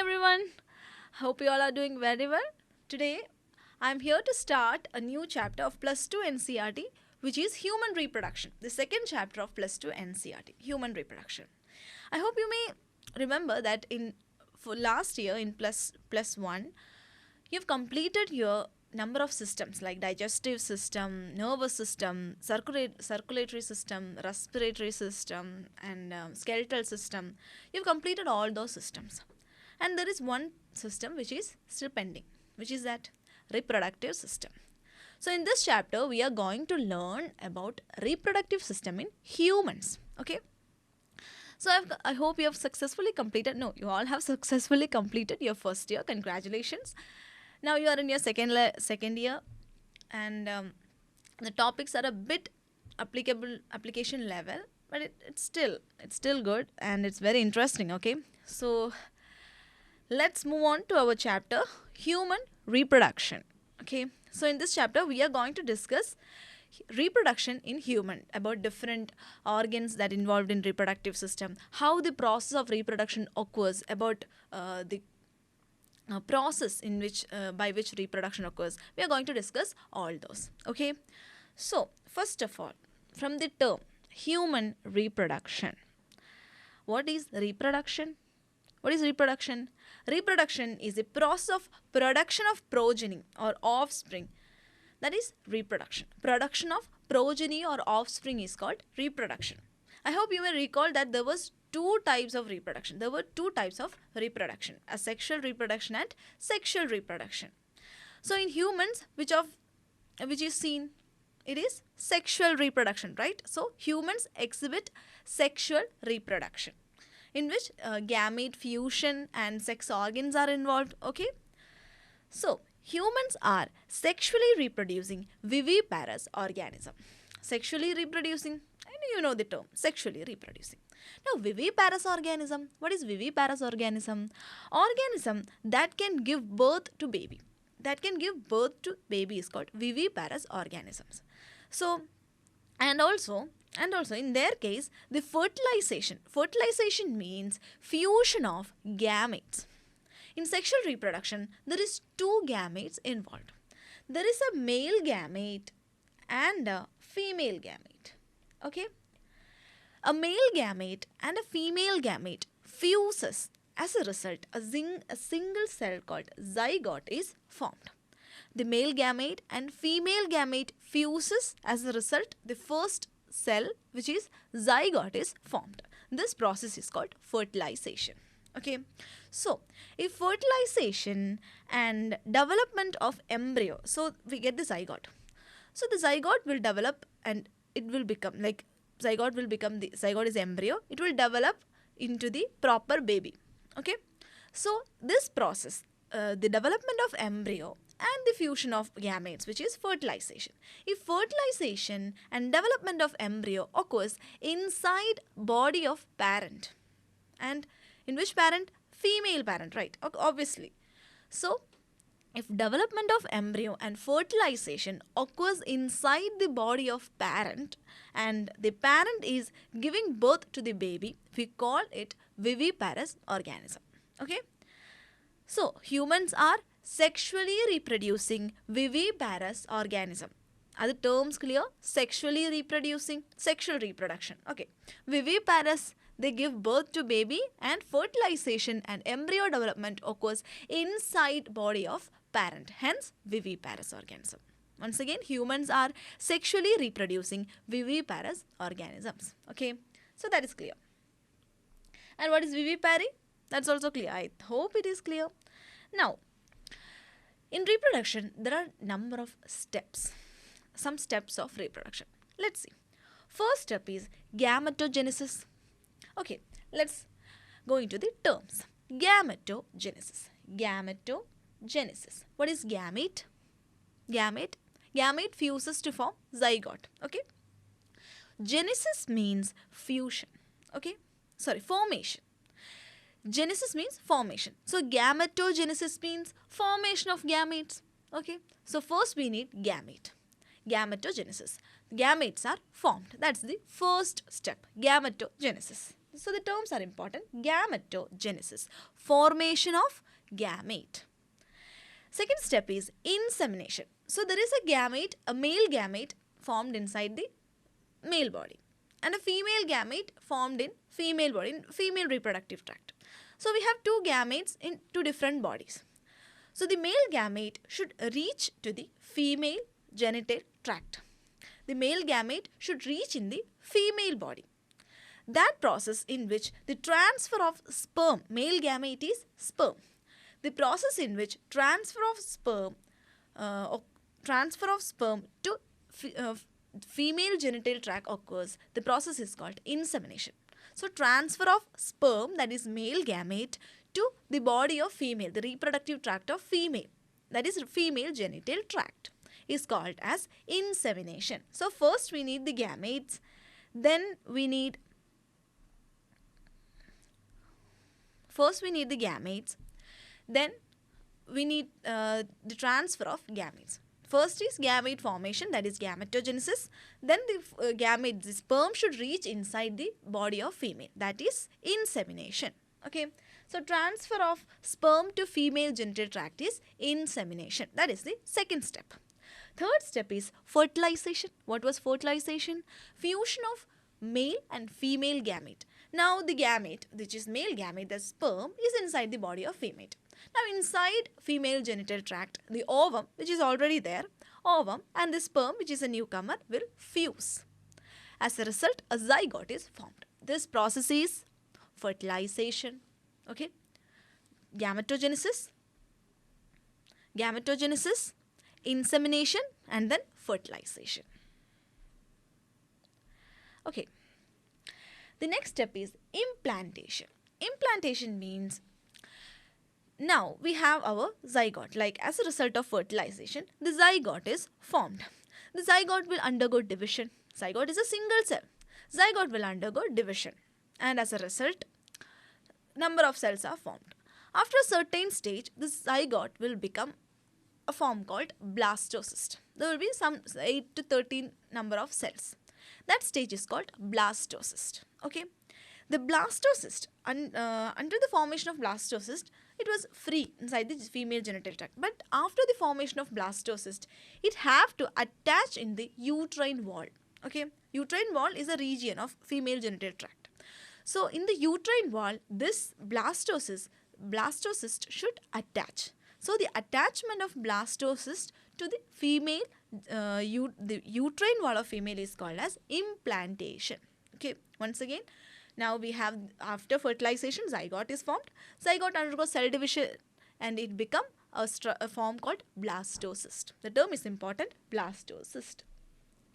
everyone. Hope you all are doing very well. Today, I'm here to start a new chapter of Plus 2 NCRT, which is Human Reproduction, the second chapter of Plus 2 NCRT, Human Reproduction. I hope you may remember that for last year in plus 1, you've completed your number of systems like digestive system, nervous system, circulatory system, respiratory system, and skeletal system. You've completed all those systems. And there is one system which is still pending, which is that reproductive system. So in this chapter, we are going to learn about reproductive system in humans. Okay. So I hope you have successfully completed. No, you all have successfully completed your first year. Congratulations. Now you are in your second year, and the topics are a bit application level, but it's still good and it's very interesting. Okay. So let's move on to our chapter, human reproduction. Okay, so in this chapter we are going to discuss reproduction in human, about different organs that involved in reproductive system, how the process of reproduction occurs, about the process in which by which reproduction occurs. We are going to discuss all those. Okay, so first of all, from the term human reproduction, what is reproduction? What is reproduction? Reproduction is the process of production of progeny or offspring. That is reproduction. Production of progeny or offspring is called reproduction. I hope you may recall that there was two types of reproduction. There were two types of reproduction, asexual reproduction and sexual reproduction. So in humans, which is seen, it is sexual reproduction, right? So humans exhibit sexual reproduction, in which gamete fusion and sex organs are involved. Okay, so humans are sexually reproducing viviparous organism. Sexually reproducing, and you know the term, sexually reproducing. Now viviparous organism, what is viviparous organism? Organism that can give birth to baby. That can give birth to baby is called viviparous organisms. So and also in their case, the fertilization means fusion of gametes. In sexual reproduction, there is two gametes involved. There is a male gamete and a female gamete. Okay, a male gamete and a female gamete fuses. As a result, a single cell called zygote is formed. The male gamete and female gamete fuses. As a result, the first cell, which is zygote, is formed. This process is called fertilization. Okay, so if fertilization and development of embryo, so we get the zygote. So the zygote will develop and it will become like the zygote is embryo. It will develop into the proper baby. Okay, so this process, the development of embryo and the fusion of gametes, which is fertilization. If fertilization and development of embryo occurs inside body of parent, and in which parent? Female parent, right? Obviously. So if development of embryo and fertilization occurs inside the body of parent and the parent is giving birth to the baby, we call it viviparous organism. Okay, so humans are sexually reproducing viviparous organism. Are the terms clear? Sexually reproducing, sexual reproduction. Okay, viviparous, they give birth to baby, and fertilization and embryo development occurs inside body of parent, hence viviparous organism. Once again, humans are sexually reproducing viviparous organisms. Okay, so that is clear. And what is vivipary? That's also clear. I hope it is clear. Now, in reproduction, there are number of steps. Some steps of reproduction. Let's see. First step is gametogenesis. Okay, let's go into the terms. Gametogenesis. Gametogenesis. What is gamete? Gamete fuses to form zygote. Okay. Genesis means fusion. Okay. Sorry, formation. Genesis means formation. So gametogenesis means formation of gametes. Okay. So first we need gamete. Gametogenesis. Gametes are formed. That's the first step. Gametogenesis. So the terms are important. Gametogenesis, formation of gamete. Second step is insemination. So there is a gamete, a male gamete formed inside the male body and a female gamete formed in female body, in female reproductive tract. So we have two gametes in two different bodies. So the male gamete should reach to the female genital tract. The male gamete should reach in the female body. That process in which the transfer of sperm, male gamete is sperm. The process in which transfer of sperm to female genital tract occurs, the process is called insemination. So transfer of sperm, that is male gamete, to the body of female, the reproductive tract of female, that is female genital tract, is called as insemination. So first we need the gametes, then we need then we need the transfer of gametes. First is gamete formation, that is gametogenesis. Then the sperm should reach inside the body of female, that is insemination. Okay. So transfer of sperm to female genital tract is insemination. That is the second step. Third step is fertilization. What was fertilization? Fusion of male and female gamete. Now the gamete, which is male gamete, the sperm, is inside the body of female. Now inside female genital tract, the ovum, which is already there, ovum and the sperm, which is a newcomer, will fuse. As a result, a zygote is formed. This process is fertilization. Okay. Gametogenesis, insemination, and then fertilization. Okay. The next step is implantation. Implantation means now we have our zygote. Like as a result of fertilization, the zygote is formed. The zygote will undergo division. Zygote is a single cell. Zygote will undergo division. And as a result, number of cells are formed. After a certain stage, the zygote will become a form called blastocyst. There will be some 8 to 13 number of cells. That stage is called blastocyst. Okay. The blastocyst, under the formation of blastocyst, it was free inside the female genital tract. But after the formation of blastocyst, it have to attach in the uterine wall. Okay. Uterine wall is a region of female genital tract. So in the uterine wall, this blastocyst should attach. So the attachment of blastocyst to the female, the uterine wall of female is called as implantation. Okay, once again, now we have after fertilization, zygote is formed. Zygote undergoes cell division and it become a form called blastocyst. The term is important, blastocyst.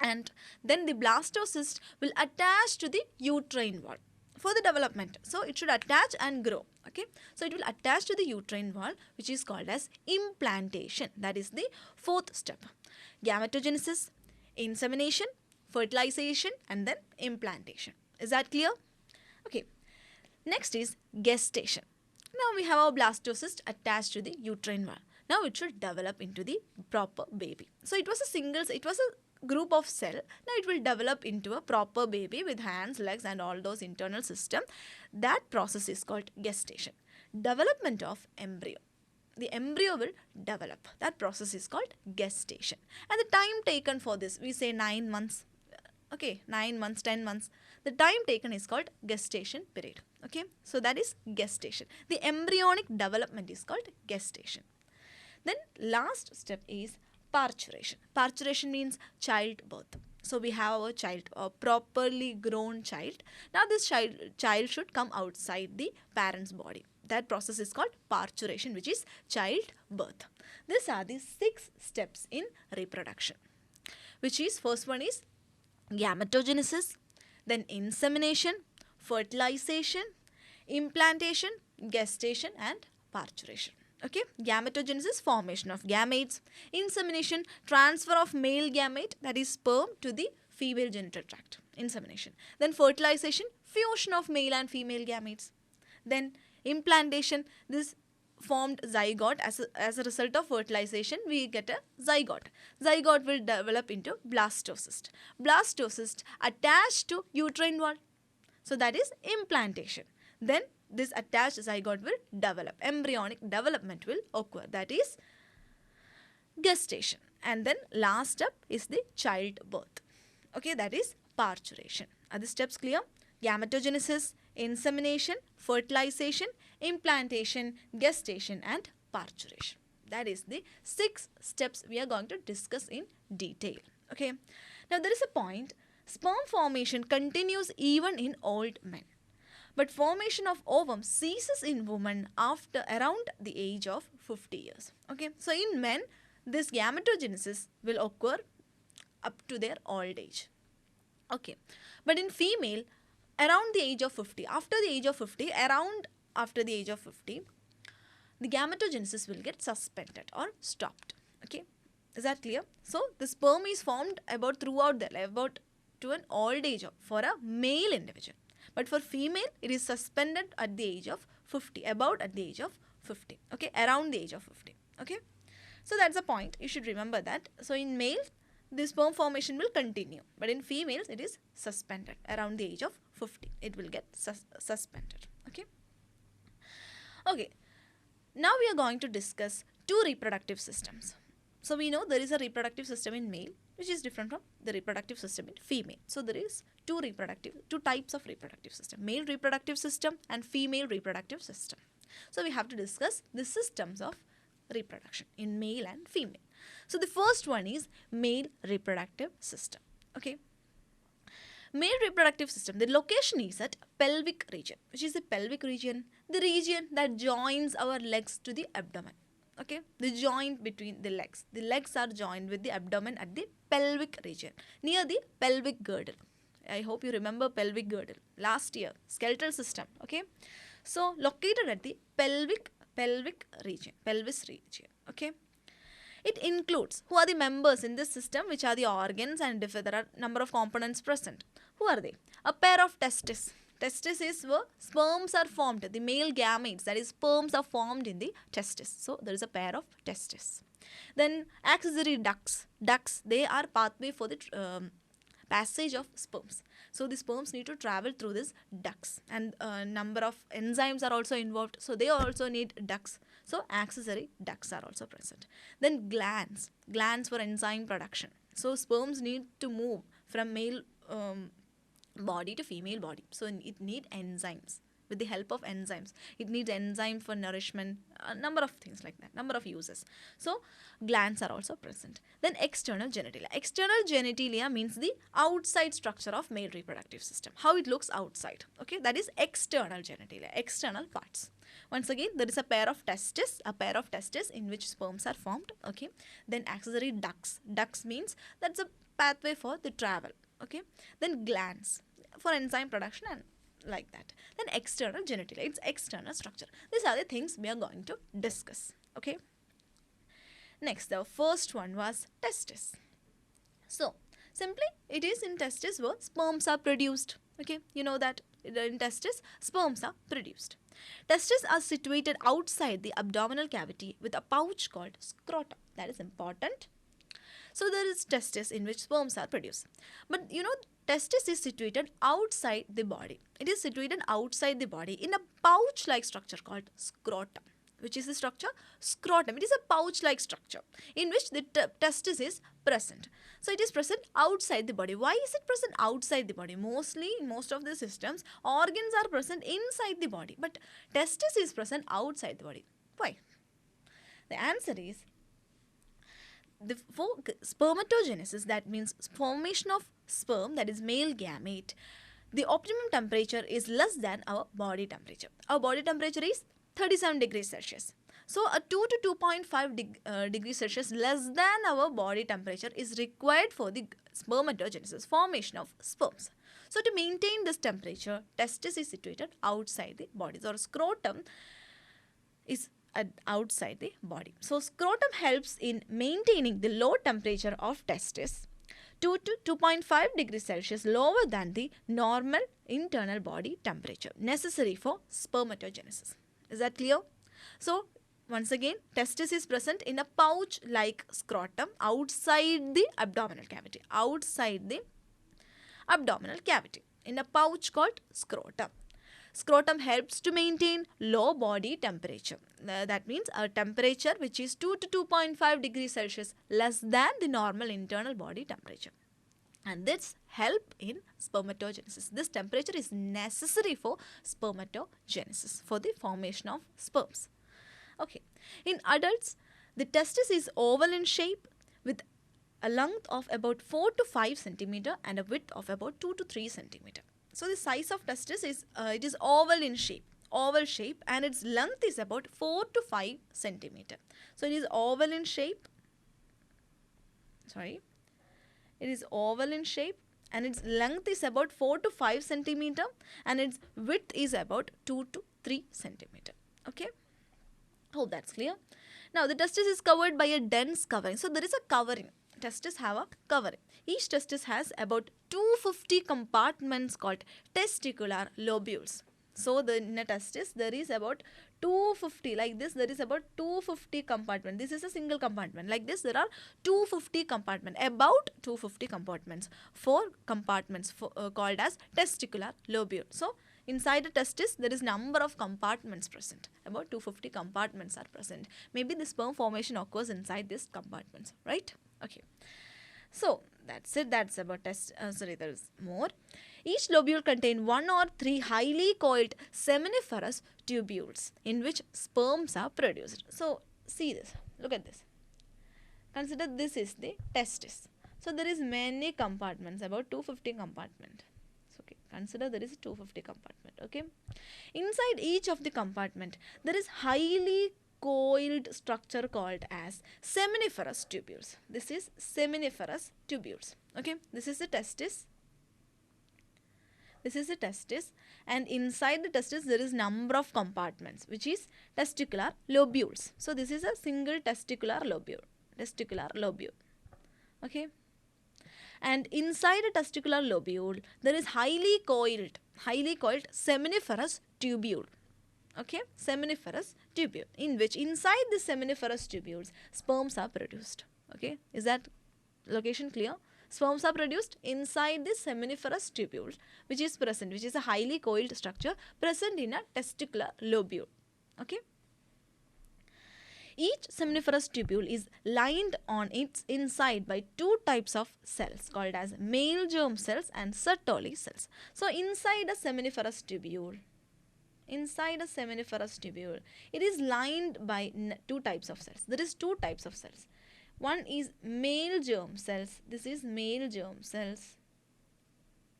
And then the blastocyst will attach to the uterine wall for the development. So it should attach and grow. Okay. So it will attach to the uterine wall, which is called as implantation. That is the fourth step. Gametogenesis, insemination, fertilization, and then implantation. Is that clear? Okay. Next is gestation. Now we have our blastocyst attached to the uterine wall. Now it should develop into the proper baby. So it was a group of cell. Now it will develop into a proper baby with hands, legs and all those internal system. That process is called gestation. Development of embryo. The embryo will develop. That process is called gestation. And the time taken for this, we say 9 months. Okay, 9 months, 10 months. The time taken is called gestation period. Okay, so that is gestation. The embryonic development is called gestation. Then last step is parturition. Parturition means childbirth. So we have our child, a properly grown child. Now this child should come outside the parent's body. That process is called parturition, which is childbirth. These are the 6 steps in reproduction, which is first one is gametogenesis, then insemination, fertilization, implantation, gestation and parturition. Okay, gametogenesis, formation of gametes, insemination, transfer of male gamete, that is sperm, to the female genital tract, insemination. Then fertilization, fusion of male and female gametes. Then implantation, this formed zygote. As a result of fertilization, we get a zygote. Zygote will develop into blastocyst. Blastocyst attached to uterine wall. So that is implantation. Then this attached zygote will develop. Embryonic development will occur. That is gestation. And then last step is the childbirth. Okay, that is parturition. Are the steps clear? Gametogenesis, insemination, fertilization, implantation, gestation and parturition. That is the 6 steps we are going to discuss in detail. Okay. Now there is a point. Sperm formation continues even in old men. But formation of ovum ceases in women after around the age of 50 years. Okay. So in men, this gametogenesis will occur up to their old age. Okay. But in female, around the age of 50, after the age of 50, the gametogenesis will get suspended or stopped. Okay. Is that clear? So the sperm is formed about throughout their life, about to an old age for a male individual. But for female, it is suspended at the age of 50, about at the age of 50. Okay. Around the age of 50. Okay. So that's the point. You should remember that. So in male, the sperm formation will continue. But in females, it is suspended around the age of 50. It will get suspended. Okay. Okay. Now we are going to discuss 2 reproductive systems. So we know there is a reproductive system in male which is different from the reproductive system in female. So there is two types of reproductive system. Male reproductive system and female reproductive system. So we have to discuss the systems of reproduction in male and female. So the first one is male reproductive system. Okay. Male reproductive system, the location is at pelvic region. Which is the pelvic region? The region that joins our legs to the abdomen. Okay, the joint between the legs. The legs are joined with the abdomen at the pelvic region, near the pelvic girdle. I hope you remember pelvic girdle. Last year, skeletal system. Okay, so located at the pelvic region, pelvis region. Okay, it includes who are the members in this system, which are the organs, and if there are number of components present. Who are they? A pair of testes. Testis is where sperms are formed. The male gametes, that is sperms, are formed in the testis. So there is a pair of testes. Then accessory ducts. Ducts, they are pathway for the passage of sperms. So the sperms need to travel through these ducts, and number of enzymes are also involved. So they also need ducts. So accessory ducts are also present. Then glands. Glands for enzyme production. So sperms need to move from male body to female body. So it needs enzymes. With the help of enzymes, it needs enzyme for nourishment, a number of things like that, number of uses. So glands are also present. Then external genitalia. External genitalia means the outside structure of male reproductive system. How it looks outside. Okay, that is external genitalia, external parts. Once again, there is a pair of testes in which sperms are formed. Okay, then accessory ducts. Ducts means that's a pathway for the travel. Okay, then glands for enzyme production and like that. Then external genitalia, it's external structure. These are the things we are going to discuss. Okay. Next, the first one was testis. So simply it is in testis where sperms are produced. Okay, you know that in testis sperms are produced. Testes are situated outside the abdominal cavity with a pouch called scrotum. That is important. So there is testis in which sperms are produced. But you know, testis is situated outside the body. It is situated outside the body in a pouch-like structure called scrotum. Which is the structure? Scrotum. It is a pouch-like structure in which the testis is present. So it is present outside the body. Why is it present outside the body? Mostly, in most of the systems, organs are present inside the body. But testis is present outside the body. Why? The answer is, for spermatogenesis, that means formation of sperm, that is male gamete, the optimum temperature is less than our body temperature. Our body temperature is 37 degrees Celsius. So a 2 to 2.5 degrees Celsius less than our body temperature is required for the spermatogenesis, formation of sperms. So to maintain this temperature, testis is situated outside the body. So scrotum is outside the body. So scrotum helps in maintaining the low temperature of testis 2 to 2.5 degrees Celsius lower than the normal internal body temperature necessary for spermatogenesis. Is that clear? So once again, testis is present in a pouch-like scrotum outside the abdominal cavity. Outside the abdominal cavity. in a pouch called scrotum. Scrotum helps to maintain low body temperature. That means a temperature which is 2 to 2.5 degrees Celsius less than the normal internal body temperature. And this help in spermatogenesis. This temperature is necessary for spermatogenesis, for the formation of sperms. Okay. In adults, the testis is oval in shape with a length of about 4 to 5 centimeter and a width of about 2 to 3 centimeter. So the size of testis is it is oval in shape, and its length is about 4 to 5 centimeter. So it is oval in shape. It is oval in shape and its length is about 4 to 5 centimeter and its width is about 2 to 3 centimeter. Okay. Hope that's clear. Now the testis is covered by a dense covering. So there is a covering. Testis have a covering. Each testis has about 250 compartments called testicular lobules. So in a testis there is about 250, like this there is about 250 compartments. This is a single compartment. Like this there are 250 compartments, about 250 compartments. 4 compartments called as testicular lobule. So inside the testis there is number of compartments present. About 250 compartments are present. Maybe the sperm formation occurs inside these compartments, right? Okay. So that's it. That's about there is more. Each lobule contains 1 or 3 highly coiled seminiferous tubules in which sperms are produced. So see this. Look at this. Consider this is the testis. So there is many compartments, about 250 compartment. So, okay. Consider there is 250 compartment. Okay. Inside each of the compartment there is highly coiled structure called as seminiferous tubules. This is seminiferous tubules. Okay. This is the testis. This is the testis, and inside the testis there is number of compartments which is testicular lobules. So this is a single testicular lobule. Testicular lobule. Okay. And inside a testicular lobule there is highly coiled seminiferous tubule. Okay, seminiferous tubule, in which inside the seminiferous tubules sperms are produced. Okay, is that location clear? Sperms are produced inside the seminiferous tubule which is present, which is a highly coiled structure present in a testicular lobule. Okay. Each seminiferous tubule is lined on its inside by 2 types of cells called as male germ cells and Sertoli cells. So inside a seminiferous tubule, it is lined by 2 types of cells. There is 2 types of cells. One is male germ cells. This is male germ cells.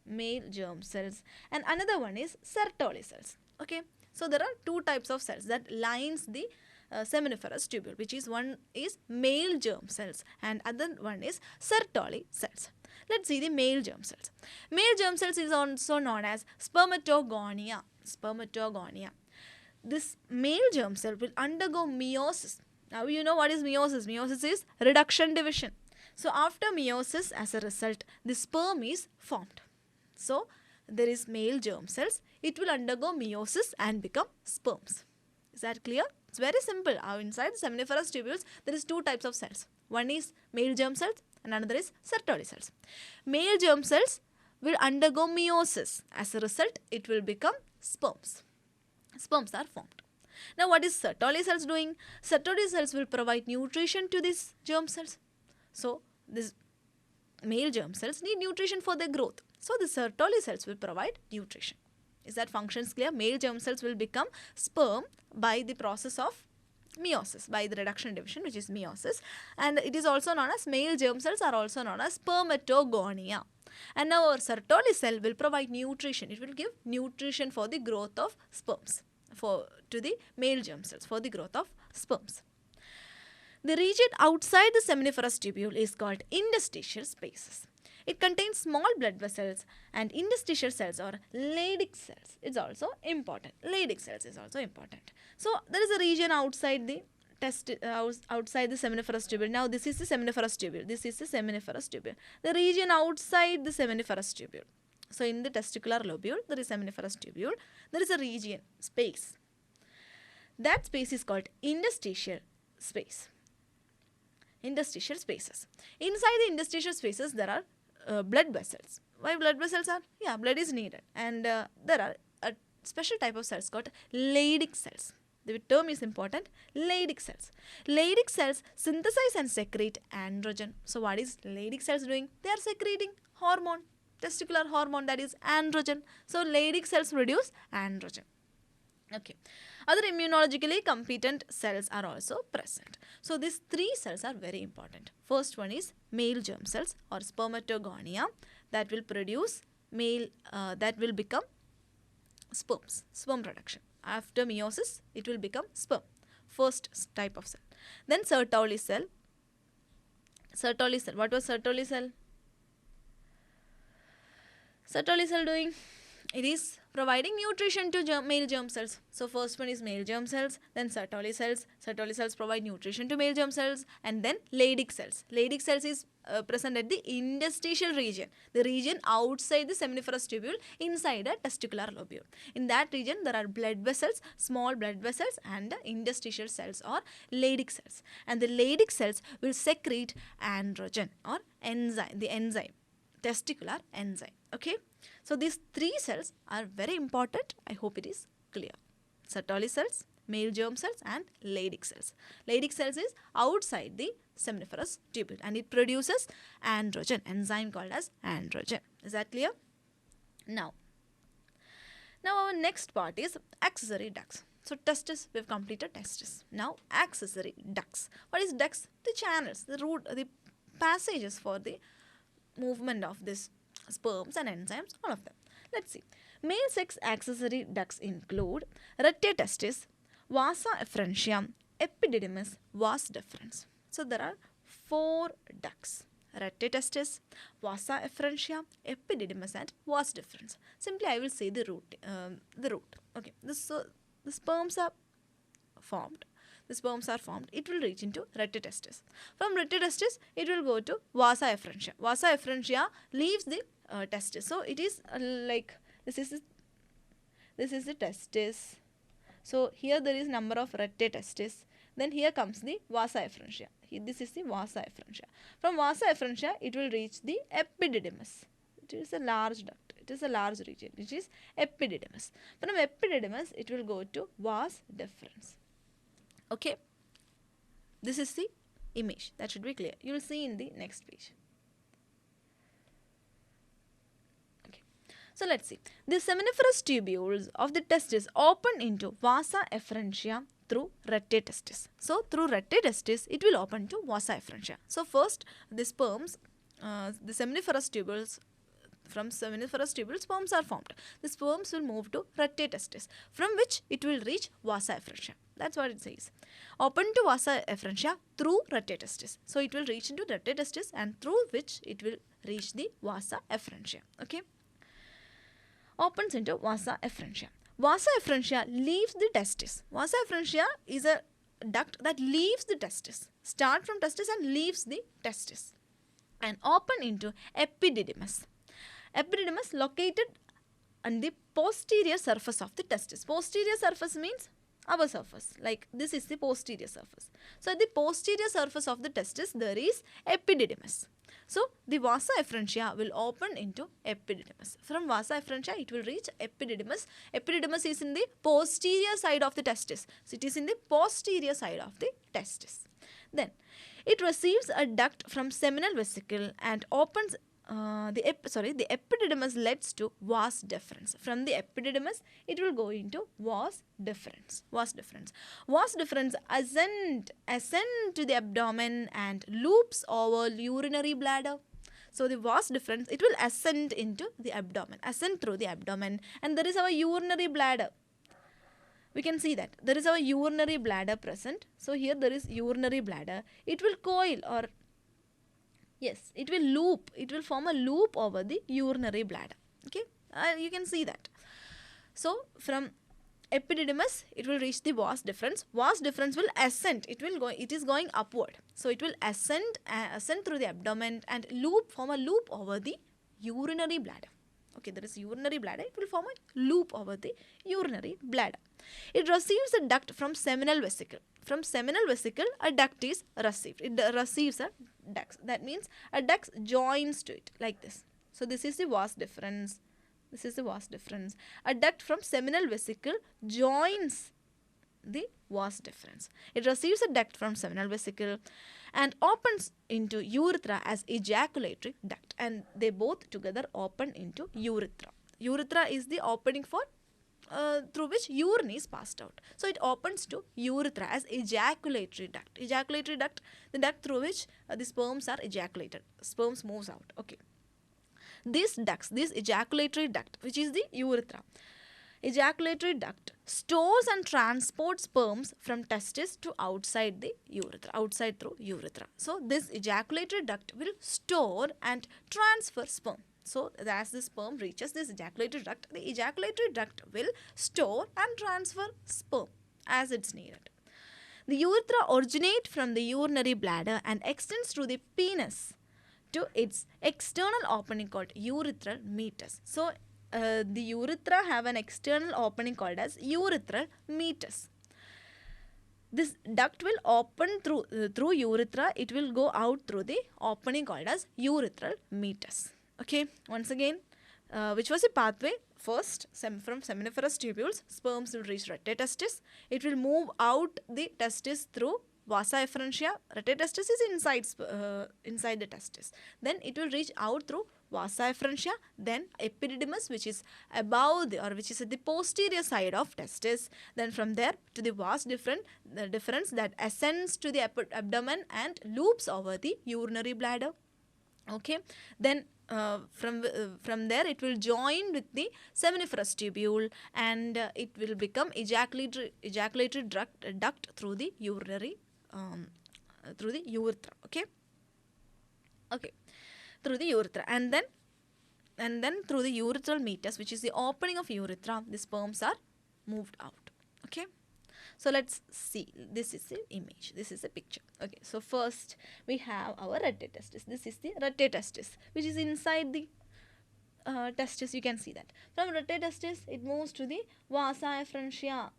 And another one is Sertoli cells. Okay. So there are 2 types of cells that lines the seminiferous tubule, which is one is male germ cells and other one is Sertoli cells. Let's see the male germ cells. Male germ cells is also known as spermatogonia. This male germ cell will undergo meiosis. Now you know what is meiosis. Meiosis is reduction division. So after meiosis, as a result, the sperm is formed. So there is male germ cells. It will undergo meiosis and become sperms. Is that clear? It's very simple. Inside the seminiferous tubules, there is 2 types of cells. One is male germ cells and another is Sertoli cells. Male germ cells will undergo meiosis. As a result, it will become sperms. Sperms are formed. Now what is Sertoli cells doing? Sertoli cells will provide nutrition to these germ cells. So these male germ cells need nutrition for their growth. So the Sertoli cells will provide nutrition. Is that functions clear? Male germ cells will become sperm by the process of meiosis, by the reduction division, which is meiosis. And it is also known as male germ cells are also known as spermatogonia. And now our Sertoli cell will provide nutrition. It will give nutrition for the growth of sperms, to the male germ cells, for the growth of sperms. The region outside the seminiferous tubule is called interstitial spaces. It contains small blood vessels and interstitial cells or Leydig cells. It's also important. Leydig cells is also important. So there is a region outside the outside the seminiferous tubule. Now this is the seminiferous tubule. This is the seminiferous tubule. The region outside the seminiferous tubule. So in the testicular lobule, there is seminiferous tubule. There is a region, space. That space is called interstitial space. Interstitial spaces. Inside the interstitial spaces, there are blood vessels. Why blood vessels are? Yeah, blood is needed. And there are a special type of cells called Leydig cells. The term is important. Leydig cells. Leydig cells synthesize and secrete androgen. So what is Leydig cells doing? They are secreting hormone, testicular hormone, that is androgen. So Leydig cells produce androgen. Okay. Other immunologically competent cells are also present. So these three cells are very important. First one is male germ cells or spermatogonia that will produce that will become sperms, sperm production. After meiosis, it will become sperm, first type of cell. Then Sertoli cell. Sertoli cell. What was Sertoli cell? Sertoli cell doing? It is providing nutrition to male germ cells. So first one is male germ cells, then Sertoli cells. Sertoli cells provide nutrition to male germ cells, and then Leydig cells. Leydig cells is present at the interstitial region, the region outside the seminiferous tubule inside a testicular lobule. In that region, there are blood vessels, small blood vessels, and interstitial cells or Leydig cells. And the Leydig cells will secrete androgen or enzyme, the enzyme, testicular enzyme. Okay. So these three cells are very important. I hope it is clear. Sertoli cells, male germ cells, and Leydig cells. Leydig cells is outside the seminiferous tubule and it produces androgen, enzyme called as androgen. Is that clear? Now our next part is accessory ducts. So testis, we have completed testis. Now accessory ducts. What is ducts? The channels, the route, the passages for the movement of this sperms and enzymes, all of them. Let's see. Male sex accessory ducts include rete testis, vasa efferentia, epididymis, vas deferens. So there are 4 ducts: rete testis, vasa efferentia, epididymis, and vas deferens. Simply, I will say the root. Okay. The sperms are formed. The sperms are formed. It will reach into rete testis. From rete testis, it will go to vasa efferentia. Vasa efferentia leaves the testis. So it is like this is the testis. So here there is number of rete testis. Then here comes the vasa efferentia. This is the vasa efferentia. From vasa efferentia, it will reach the epididymis. It is a large duct. It is a large region, which is epididymis. From epididymis, it will go to vas deferens. Okay. This is the image. That should be clear. You will see in the next page. Okay. So let's see. The seminiferous tubules of the testis open into vasa efferentia through rete testis. So through rete testis, it will open to vasa efferentia. So first, the sperms, the seminiferous tubules, from seminiferous tubules, sperms are formed. The sperms will move to rete testis, from which it will reach vasa efferentia. That's what it says. Open to vasa efferentia through rete testis. So it will reach into rete testis and through which it will reach the vasa efferentia. Okay. Opens into vasa efferentia. Vasa efferentia leaves the testis. Vasa efferentia is a duct that leaves the testis. Start from testis and leaves the testis. And open into epididymis. Epididymis located on the posterior surface of the testis. Posterior surface means our surface. Like this is the posterior surface. So at the posterior surface of the testis there is epididymis. So the vasa efferentia will open into epididymis. From vasa efferentia it will reach epididymis. Epididymis is in the posterior side of the testis. So it is in the posterior side of the testis. Then it receives a duct from seminal vesicle and opens the epididymis leads to vas deferens. From the epididymis, it will go into vas deferens. Vas deferens. Vas deferens ascend to the abdomen and loops over urinary bladder. So the vas deferens, it will ascend into the abdomen, ascend through the abdomen, and there is our urinary bladder. We can see that there is our urinary bladder present. So here there is urinary bladder. It will coil or yes, it will loop. It will form a loop over the urinary bladder. Okay, you can see that. So from epididymis, it will reach the vas deferens. Vas deferens will ascend. It is going upward. So it will ascend through the abdomen and form a loop over the urinary bladder. Okay, there is urinary bladder. It will form a loop over the urinary bladder. It receives a duct from seminal vesicle. From seminal vesicle, a duct is received. It receives a duct. That means a duct joins to it like this. So this is the vas deferens. This is the vas deferens. A duct from seminal vesicle joins the vas deferens. It receives a duct from seminal vesicle and opens into urethra as ejaculatory duct, and they both together open into urethra. Urethra is the opening for through which urine is passed out. So it opens to urethra as ejaculatory duct. Ejaculatory duct, the duct through which the sperms are ejaculated. Sperms moves out. Okay. These ducts, this ejaculatory duct, which is the urethra, ejaculatory duct stores and transports sperms from testis to outside the urethra, outside through urethra. So this ejaculatory duct will store and transfer sperm. So as the sperm reaches this ejaculatory duct, the ejaculatory duct will store and transfer sperm as it's needed. The urethra originates from the urinary bladder and extends to the penis to its external opening called urethral meatus. So the urethra have an external opening called as urethral meatus. This duct will open through urethra. It will go out through the opening called as urethral meatus. Okay, once again, which was the pathway? First, from seminiferous tubules, sperms will reach rete testis. It will move out the testis through vasa efferentia. Rete testis is inside the testis. Then it will reach out through vasa efferentia, then epididymis, which is above the, or which is at the posterior side of testis. Then from there to the vas deferens that ascends to the abdomen and loops over the urinary bladder. Okay, then from there it will join with the seminiferous tubule, and it will become ejaculatory duct through the urinary through the urethra. Okay, through the urethra, and then through the urethral meatus, which is the opening of urethra, the sperms are moved out. Okay, so let's see. This is the image. This is the picture. Okay, so first we have our rete testis. This is the rete testis, which is inside the testis. You can see that. From rete testis, it moves to the vasa efferentia.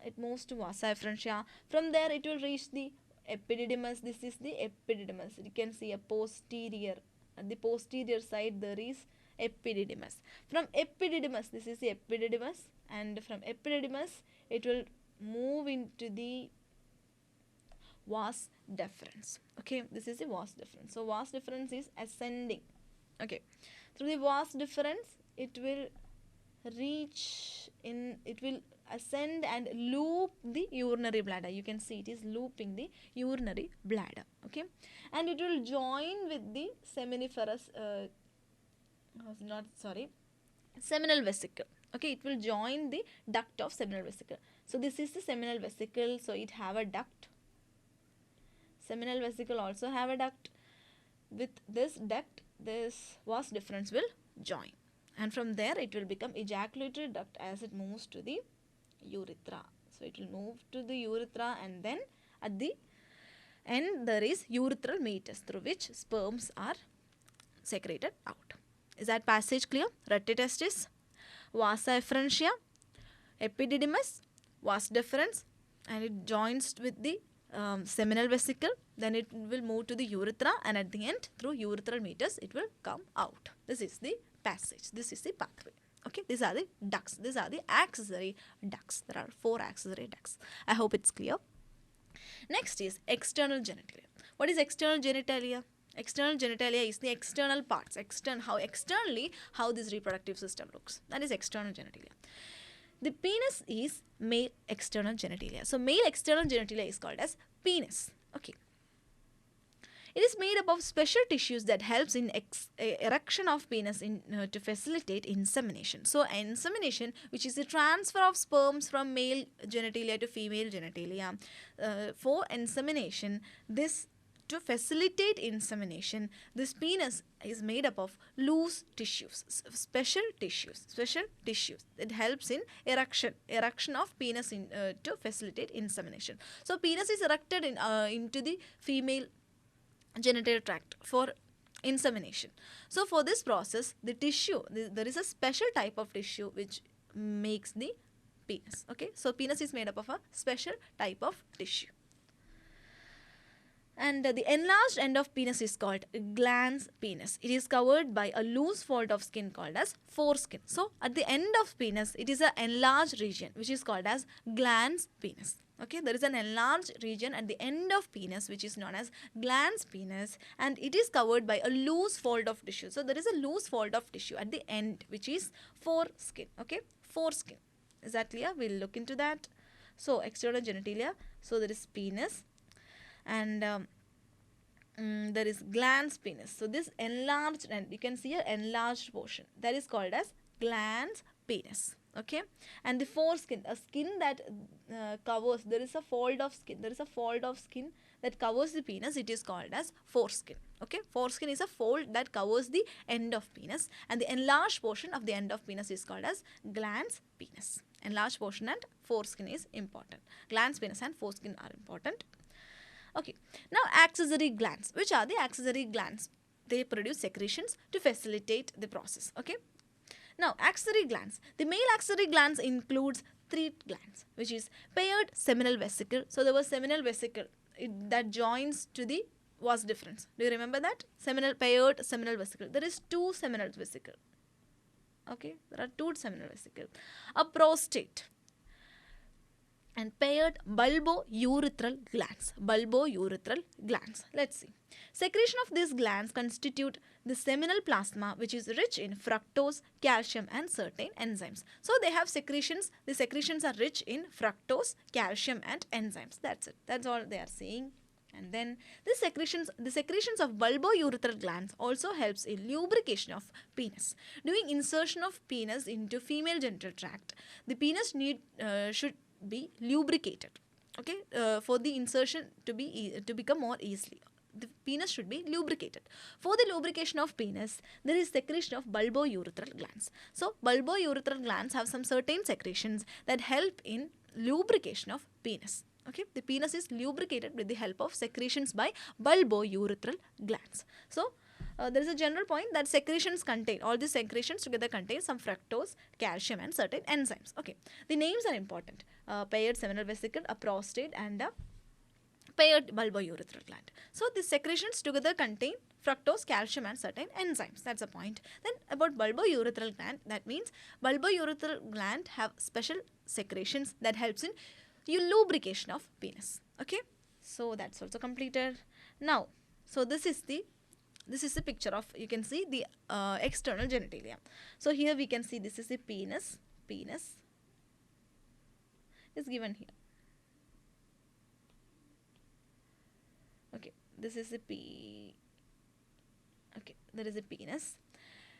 From there, it will reach the epididymis. This is the epididymis. You can see a posterior. At the posterior side, there is epididymis. From epididymis, this is the epididymis, and from epididymis, it will move into the vas deferens. Okay, this is the vas deferens. So vas deferens is ascending. Okay, through the vas deferens, it will ascend and loop the urinary bladder. You can see it is looping the urinary bladder. Okay, and it will join with the seminiferous seminal vesicle. Okay, it will join the duct of seminal vesicle. So this is the seminal vesicle. So it have a duct. Seminal vesicle also have a duct. With this duct, this vas deferens will join, and from there it will become ejaculatory duct as it moves to the urethra. So it will move to the urethra, and then at the end there is urethral meatus through which sperms are secreted out. Is that passage clear? Rete testis, vasa efferentia, epididymis, vas deferens, and it joins with the seminal vesicle. Then it will move to the urethra, and at the end through urethral meatus it will come out. This is the passage. This is the pathway. Okay, these are the ducts. These are the accessory ducts. There are 4 accessory ducts. I hope it's clear. Next is external genitalia. What is external genitalia? External genitalia is the external parts. Externally how this reproductive system looks. That is external genitalia. The penis is male external genitalia. So male external genitalia is called as penis. Okay. It is made up of special tissues that helps in erection of penis to facilitate insemination. So insemination, which is the transfer of sperms from male genitalia to female genitalia. For insemination, to facilitate insemination, this penis is made up of loose tissues, special tissues. It helps in erection of penis to facilitate insemination. So penis is erected into the female genital tract for insemination. So for this process, the tissue, there is a special type of tissue which makes the penis. Okay, so penis is made up of a special type of tissue. And the enlarged end of penis is called glans penis. It is covered by a loose fold of skin called as foreskin. So at the end of penis, it is an enlarged region which is called as glans penis. Okay, there is an enlarged region at the end of penis which is known as glans penis, and it is covered by a loose fold of tissue. So there is a loose fold of tissue at the end which is foreskin. Okay, foreskin. Is that clear? We'll look into that. So external genitalia. So there is penis, and there is glans penis. So this enlarged, and you can see an enlarged portion that is called as glans penis. Okay, and the foreskin, a skin that covers, there is a fold of skin, that covers the penis, it is called as foreskin. Okay, foreskin is a fold that covers the end of penis, and the enlarged portion of the end of penis is called as glans penis. Enlarged portion and foreskin is important. Glans penis and foreskin are important. Okay, now accessory glands. Which are the accessory glands? They produce secretions to facilitate the process. Okay. Now, accessory glands. The male accessory glands includes 3 glands, which is paired seminal vesicle. So, there was seminal vesicle that joins to the vas deferens. Do you remember that? Paired seminal vesicle. There is 2 seminal vesicle. Okay, there are 2 seminal vesicle. A prostate and paired bulbourethral glands. Bulbourethral glands. Let's see. Secretion of these glands constitute the seminal plasma, which is rich in fructose, calcium and certain enzymes. So they have secretions. The secretions are rich in fructose, calcium and enzymes. That's it. That's all they are saying. And then the secretions of bulbourethral glands also helps in lubrication of penis. During insertion of penis into female genital tract, the penis should be lubricated. Okay, for the insertion to become more easily, the penis should be lubricated. For the lubrication of penis, there is secretion of bulbourethral glands. So bulbourethral glands have some certain secretions that help in lubrication of penis. Okay, the penis is lubricated with the help of secretions by bulbourethral glands. So there is a general point that secretions contain, all these secretions together contain some fructose, calcium and certain enzymes. Okay, the names are important. Paired seminal vesicle, a prostate and a paired bulbourethral gland. So the secretions together contain fructose, calcium and certain enzymes. That's a point. Then about bulbourethral gland, that means bulbourethral gland have special secretions that helps in lubrication of penis. Okay, so that's also completed. Now, so this is the picture of, you can see the external genitalia. So here we can see this is the penis is given here. Okay, this is the okay, there is a penis.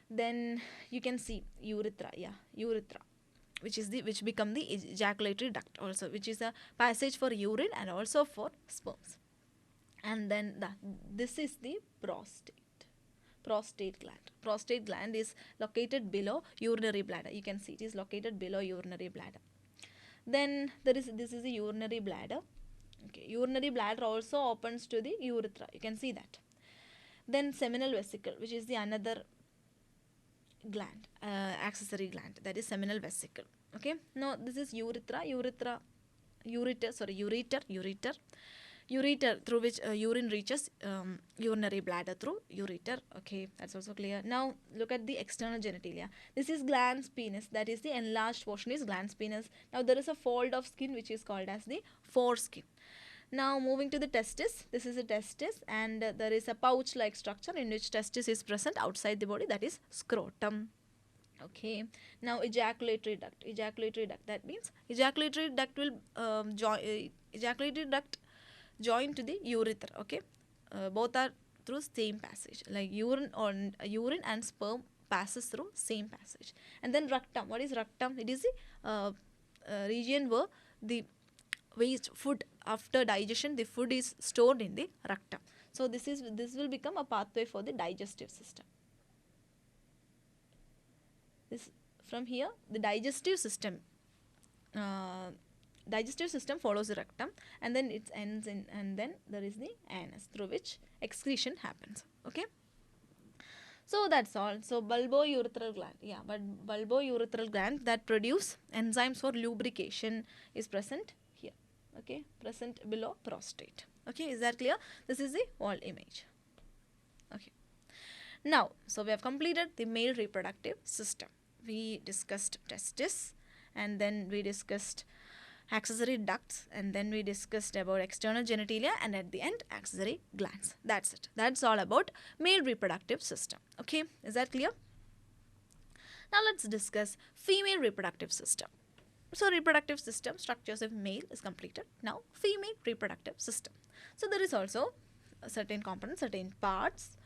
Then you can see urethra, which become the ejaculatory duct also, which is a passage for urine and also for sperms. And then this is the prostate gland. Prostate gland is located below urinary bladder. You can see it is located below urinary bladder. Then this is the urinary bladder. Okay, urinary bladder also opens to the urethra. You can see that. Then seminal vesicle, which is the another gland, accessory gland, that is seminal vesicle. Okay, now this is ureter through which urine reaches urinary bladder through ureter. Okay, that's also clear. Now look at the external genitalia. This is glans penis, that is the enlarged portion is glans penis. Now there is a fold of skin which is called as the foreskin. Now moving to the testis, this is a testis and there is a pouch like structure in which testis is present outside the body, that is scrotum. Okay, now ejaculatory duct, that means ejaculatory duct will join to the urethra. Okay, both are through same passage, like urine and sperm passes through same passage. And then rectum, what is rectum? It is the region where the waste food, after digestion the food is stored in the rectum. So this will become a pathway for the digestive system. From here the digestive system follows the rectum, and then it ends in, and then there is the anus through which excretion happens. Okay, so that's all. So bulbourethral gland, bulbourethral gland that produce enzymes for lubrication is present here. Okay, present below prostate. Okay, is that clear? This is the wall image. Okay. Now, so we have completed the male reproductive system. We discussed testis, and then we discussed accessory ducts, and then we discussed about external genitalia, and at the end accessory glands. That's it. That's all about male reproductive system. Okay, is that clear? Now let's discuss female reproductive system. So reproductive system structures of male is completed. Now female reproductive system. So there is also a certain components, certain parts.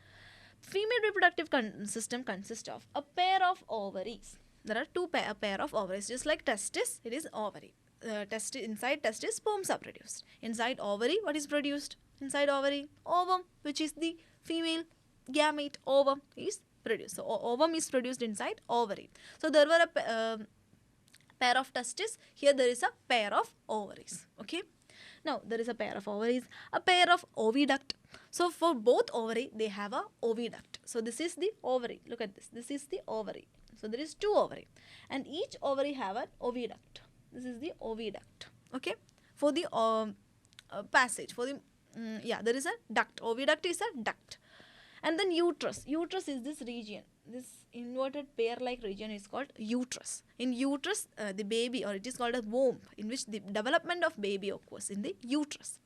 Female reproductive system consists of a pair of ovaries. There are two pair of ovaries. Just like testis, it is ovary. Inside testis, sperms are produced. Inside ovary, what is produced? Inside ovary, ovum, which is the female gamete. Ovum is produced. So ovum is produced inside ovary. So there were a pair of testis. Here there is a pair of ovaries. Okay. Now there is a pair of ovaries, a pair of oviduct. So for both ovary, they have a oviduct. So this is the ovary. Look at this. This is the ovary. So there is two ovary, and each ovary have an oviduct. This is the oviduct. Okay. For the passage, for the there is a duct. Oviduct is a duct. And then uterus. Uterus is this region. This inverted pear-like region is called uterus. In uterus, the baby, or it is called a womb, in which the development of baby occurs in the uterus.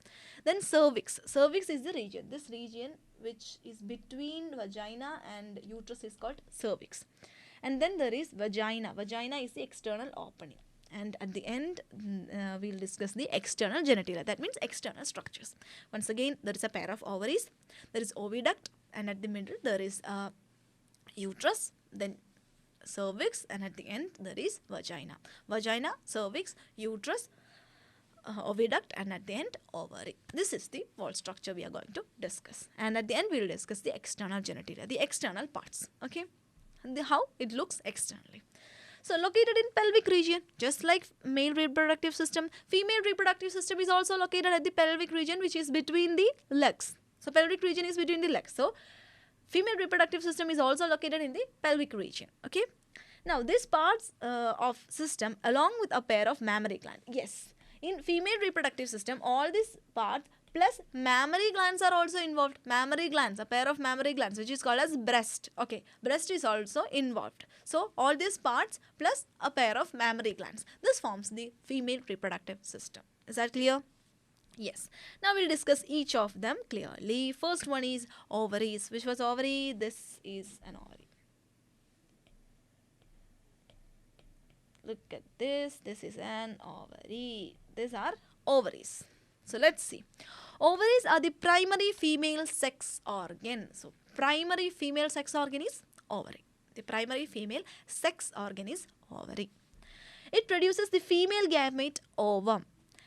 Then cervix. Cervix is the region. This region which is between vagina and uterus is called cervix. And then there is vagina. Vagina is the external opening. And at the end, we will discuss the external genitalia. That means external structures. Once again, there is a pair of ovaries. There is oviduct. And at the middle, there is a uterus, then cervix, and at the end there is vagina. Vagina, cervix, uterus, oviduct, and at the end ovary. This is the wall structure we are going to discuss. And at the end we will discuss the external genitalia, the external parts. Okay, and how it looks externally. So located in pelvic region, just like male reproductive system, female reproductive system is also located at the pelvic region, which is between the legs. So pelvic region is between the legs. So female reproductive system is also located in the pelvic region. Okay. Now these parts of system along with a pair of mammary gland. Yes. In female reproductive system, all these parts plus mammary glands are also involved. Mammary glands, a pair of mammary glands, which is called as breast. Okay. Breast is also involved. So all these parts plus a pair of mammary glands. This forms the female reproductive system. Is that clear? Yes. Now we'll discuss each of them clearly. First one is ovaries. Which was ovary? This is an ovary. Look at this. This is an ovary. These are ovaries. So let's see. Ovaries are the primary female sex organ. So primary female sex organ is ovary. The primary female sex organ is ovary. It produces the female gamete ovum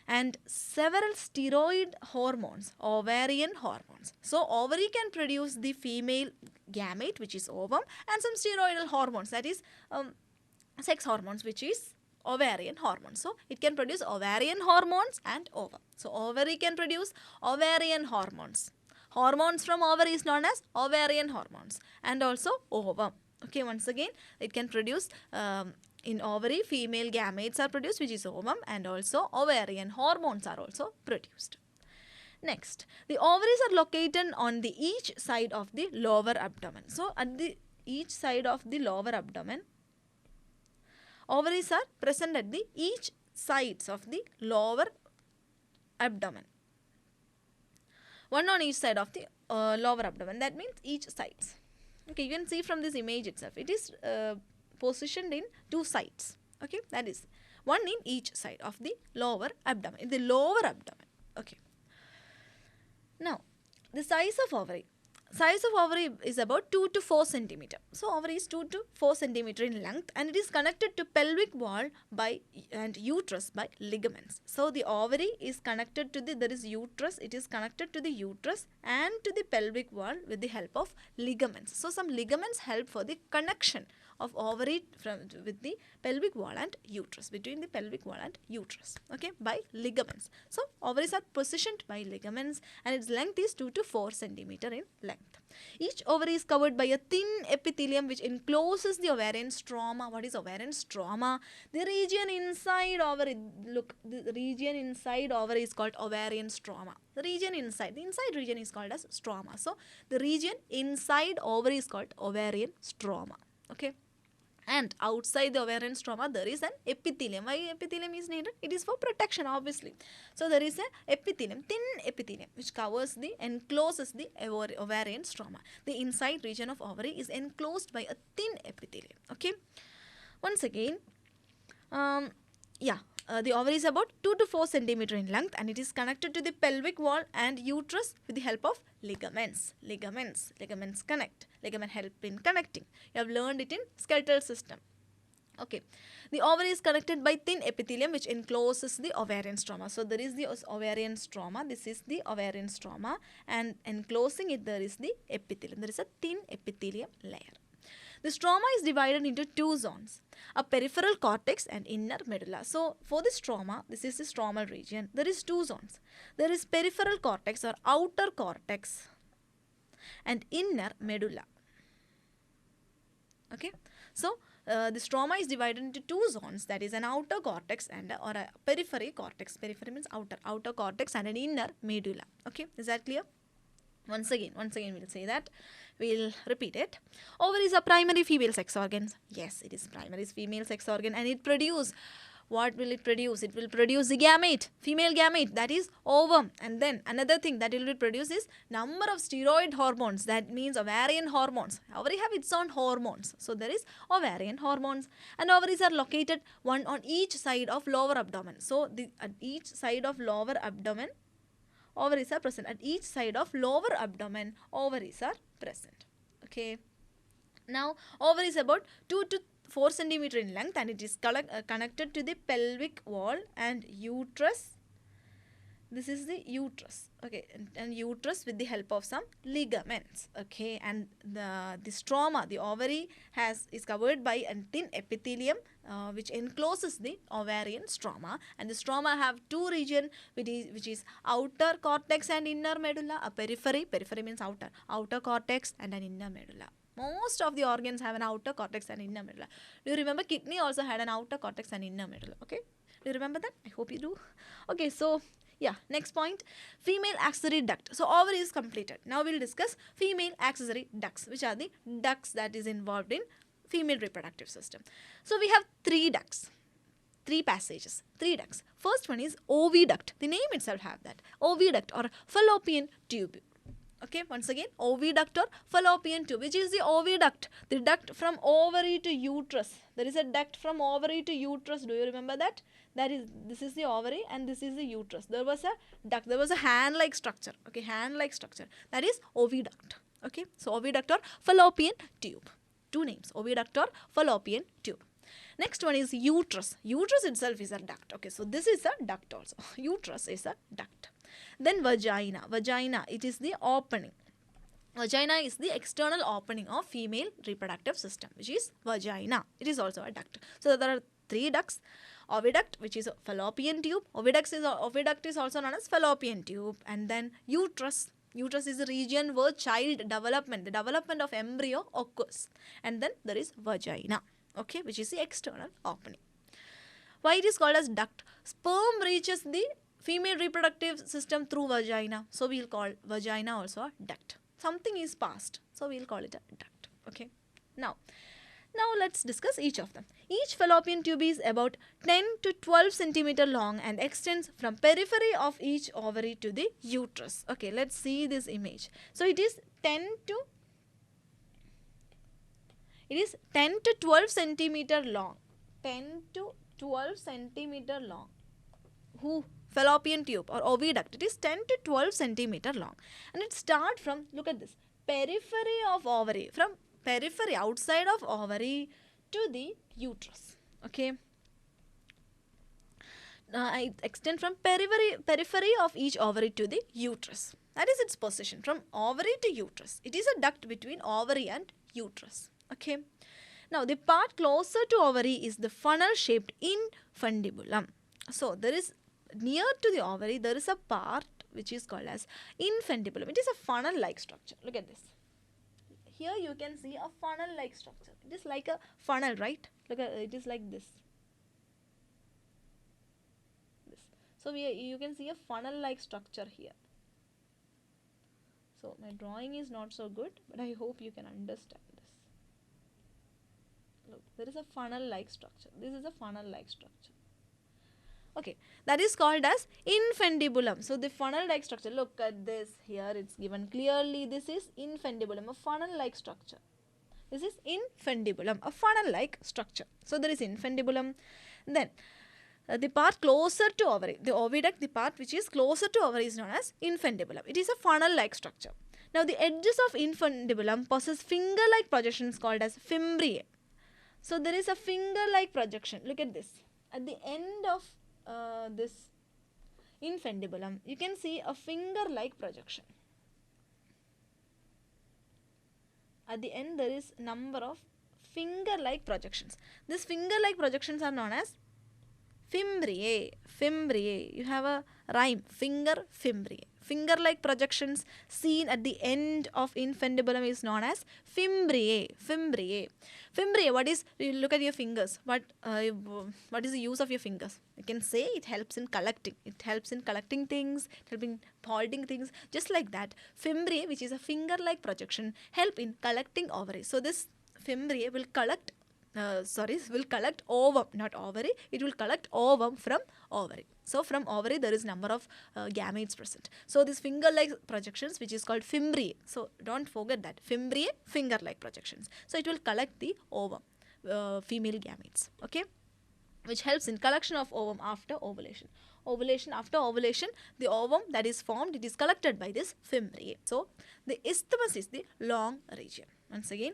and several steroid hormones, ovarian hormones. So ovary can produce the female gamete, which is ovum, and some steroidal hormones, that is sex hormones, which is ovarian hormones. So it can produce ovarian hormones and ovum. So ovary can produce ovarian hormones. Hormones from ovary is known as ovarian hormones, and also ovum. Okay, once again, it can produce in ovary, female gametes are produced, which is ovum, and also ovarian hormones are also produced. Next, the ovaries are located on the each side of the lower abdomen. So, at the each side of the lower abdomen, ovaries are present at the each sides of the lower abdomen. One on each side of the lower abdomen. That means each sides. Okay, you can see from this image itself. It is positioned in two sides. Okay, that is one in each side of the lower abdomen. In the lower abdomen. Okay. Now, the size of ovary. Size of ovary is about 2 to 4 centimeter. So ovary is 2 to 4 centimeter in length, and it is connected to pelvic wall and uterus by ligaments. So the ovary is connected to there is uterus. It is connected to the uterus and to the pelvic wall with the help of ligaments. So some ligaments help for the connection of ovary with the pelvic wall and uterus, between the pelvic wall and uterus, okay, by ligaments. So ovaries are positioned by ligaments and its length is 2 to 4 centimeter in length. Each ovary is covered by a thin epithelium which encloses the ovarian stroma. What is ovarian stroma? The region inside ovary, look, the region inside ovary is called ovarian stroma. The region inside, the inside region is called as stroma. So the region inside ovary is called ovarian stroma, okay. And outside the ovarian stroma, there is an epithelium. Why epithelium is needed? It is for protection, obviously. So there is an epithelium, thin epithelium, which covers the, encloses the ovarian stroma. The inside region of ovary is enclosed by a thin epithelium, okay. Once again, the ovary is about 2 to 4 centimeter in length and it is connected to the pelvic wall and uterus with the help of ligaments. Ligaments connect. Ligament help in connecting. You have learned it in skeletal system. Okay. The ovary is connected by thin epithelium which encloses the ovarian stroma. So there is the ovarian stroma. This is the ovarian stroma and enclosing it there is the epithelium. There is a thin epithelium layer. The stroma is divided into two zones, a peripheral cortex and inner medulla. So for the stroma, this is the stromal region, there is two zones. There is peripheral cortex or outer cortex and inner medulla. Okay. So the stroma is divided into two zones, that is an outer cortex and or a periphery cortex. Periphery means outer cortex and an inner medulla. Okay. Is that clear? Once again we'll say that. We'll repeat it. Ovaries are primary female sex organs. Yes, it is primary female sex organ and it produce. What will it produce? It will produce the gamete, female gamete, that is ovum. And then another thing that it will produce is number of steroid hormones, that means ovarian hormones. Ovary have its own hormones. So there is ovarian hormones and ovaries are located one on each side of lower abdomen. So at each side of lower abdomen, ovaries are present. At each side of lower abdomen, ovaries are present. Okay. Now, ovary is about 2 to 4 centimeter in length and it is connected to the pelvic wall and uterus. This is the uterus. Okay. And uterus with the help of some ligaments. Okay. And the stroma, the ovary is covered by a thin epithelium which encloses the ovarian stroma, and the stroma have two regions which is outer cortex and inner medulla. A periphery means outer cortex and an inner medulla. Most of the organs have an outer cortex and inner medulla. Do you remember kidney also had an outer cortex and inner medulla? Okay, do you remember that? I hope you do. Okay, so yeah, next point, female accessory duct. So ovary is completed. Now we'll discuss female accessory ducts, which are the ducts that is involved in female reproductive system. So we have three ducts, three passages, three ducts. First one is oviduct. The name itself have that. Oviduct or fallopian tube. Okay, once again, oviduct or fallopian tube. Which is the oviduct? The duct from ovary to uterus. There is a duct from ovary to uterus. Do you remember that? This is the ovary and this is the uterus. There was a duct. There was a hand-like structure. Okay, hand-like structure. That is oviduct. Okay, so oviduct or fallopian tube. Two names, oviduct or fallopian tube. Next one is uterus. Uterus itself is a duct. Okay, so this is a duct also. Uterus is a duct. Then vagina. Vagina, it is the opening. Vagina is the external opening of female reproductive system, which is vagina. It is also a duct. So there are three ducts. Oviduct, which is a fallopian tube. Oviduct is also known as fallopian tube. And then uterus. Uterus is the region where child development, the development of embryo occurs. And then there is vagina, okay, which is the external opening. Why it is called as duct? Sperm reaches the female reproductive system through vagina. So we will call vagina also a duct. Something is passed. So we will call it a duct, okay. Now let's discuss each of them. Each fallopian tube is about 10 to 12 centimeter long and extends from periphery of each ovary to the uterus. Okay, let's see this image. So it is 10 to 12 centimeter long. 10 to 12 centimeter long. Fallopian tube or oviduct. It is 10 to 12 centimeter long. And it starts from, look at this, periphery of ovary. From periphery, outside of ovary to the uterus. Okay. It extends from periphery of each ovary to the uterus. That is its position, from ovary to uterus. It is a duct between ovary and uterus. Okay. Now the part closer to ovary is the funnel shaped infundibulum. So there is near to the ovary there is a part which is called as infundibulum. It is a funnel like structure. Look at this. Here you can see a funnel like structure. It is like a funnel, right? Look at it is like this. So you can see a funnel like structure here. So my drawing is not so good, but I hope you can understand this. Look, there is a funnel like structure. This is a funnel like structure. Okay, that is called as infundibulum. So the funnel like structure, look at this. Here it's given clearly. This is infundibulum, a funnel like structure. This is infundibulum, a funnel like structure. So there is infundibulum. Then the part closer to ovary, the oviduct, the part which is closer to ovary is known as infundibulum. It is a funnel like structure. Now the edges of infundibulum possess finger like projections called as fimbriae. So there is a finger like projection. Look at this. At the end of this infundibulum, you can see a finger like projection. At the end there is number of finger like projections. These finger like projections are known as fimbriae. Fimbriae. You have a rhyme. Finger, fimbriae. Finger like projections seen at the end of infundibulum is known as fimbriae. Fimbriae. Fimbriae. What is, you look at your fingers. What is the use of your fingers? You can say it helps in collecting. It helps in collecting things, it helps in holding things. Just like that, fimbriae, which is a finger like projection, help in collecting ovaries. So this fimbriae will collect will collect ovum, not ovary. It will collect ovum from ovary. So from ovary there is number of gametes present. So this finger-like projections, which is called fimbriae. So don't forget that fimbriae, finger-like projections. So it will collect the ovum, female gametes. Okay, which helps in collection of ovum after ovulation. After ovulation, the ovum that is formed, it is collected by this fimbriae. So the isthmus is the long region. Once again,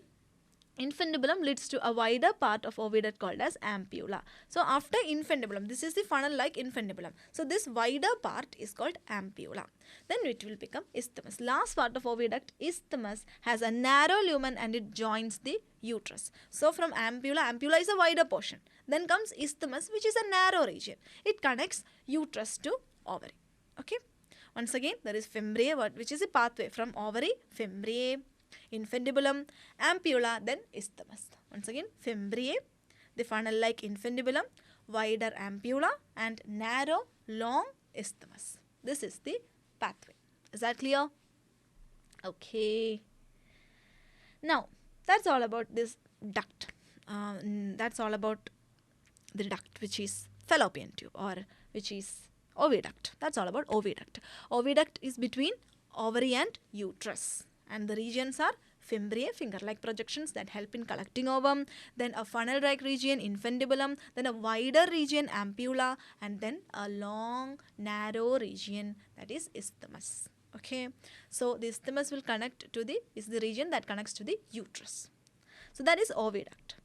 infundibulum leads to a wider part of oviduct called as ampulla. So after infundibulum, this is the funnel like infundibulum. So this wider part is called ampulla. Then it will become isthmus. Last part of oviduct, isthmus, has a narrow lumen and it joins the uterus. So from ampulla is a wider portion. Then comes isthmus, which is a narrow region. It connects uterus to ovary. Okay. Once again, there is fimbriae, which is a pathway from ovary, fimbriae, infundibulum, ampulla, then isthmus. Once again, fimbriae, the funnel-like infundibulum, wider ampulla, and narrow, long isthmus. This is the pathway. Is that clear? Okay. Now, that's all about this duct. That's all about the duct, which is fallopian tube, or which is oviduct. That's all about oviduct. Oviduct is between ovary and uterus. And the regions are fimbriae, finger-like projections that help in collecting ovum, then a funnel-like region, infundibulum, then a wider region, ampulla, and then a long, narrow region, that is isthmus. Okay, so the isthmus will connect to is the region that connects to the uterus. So that is oviduct.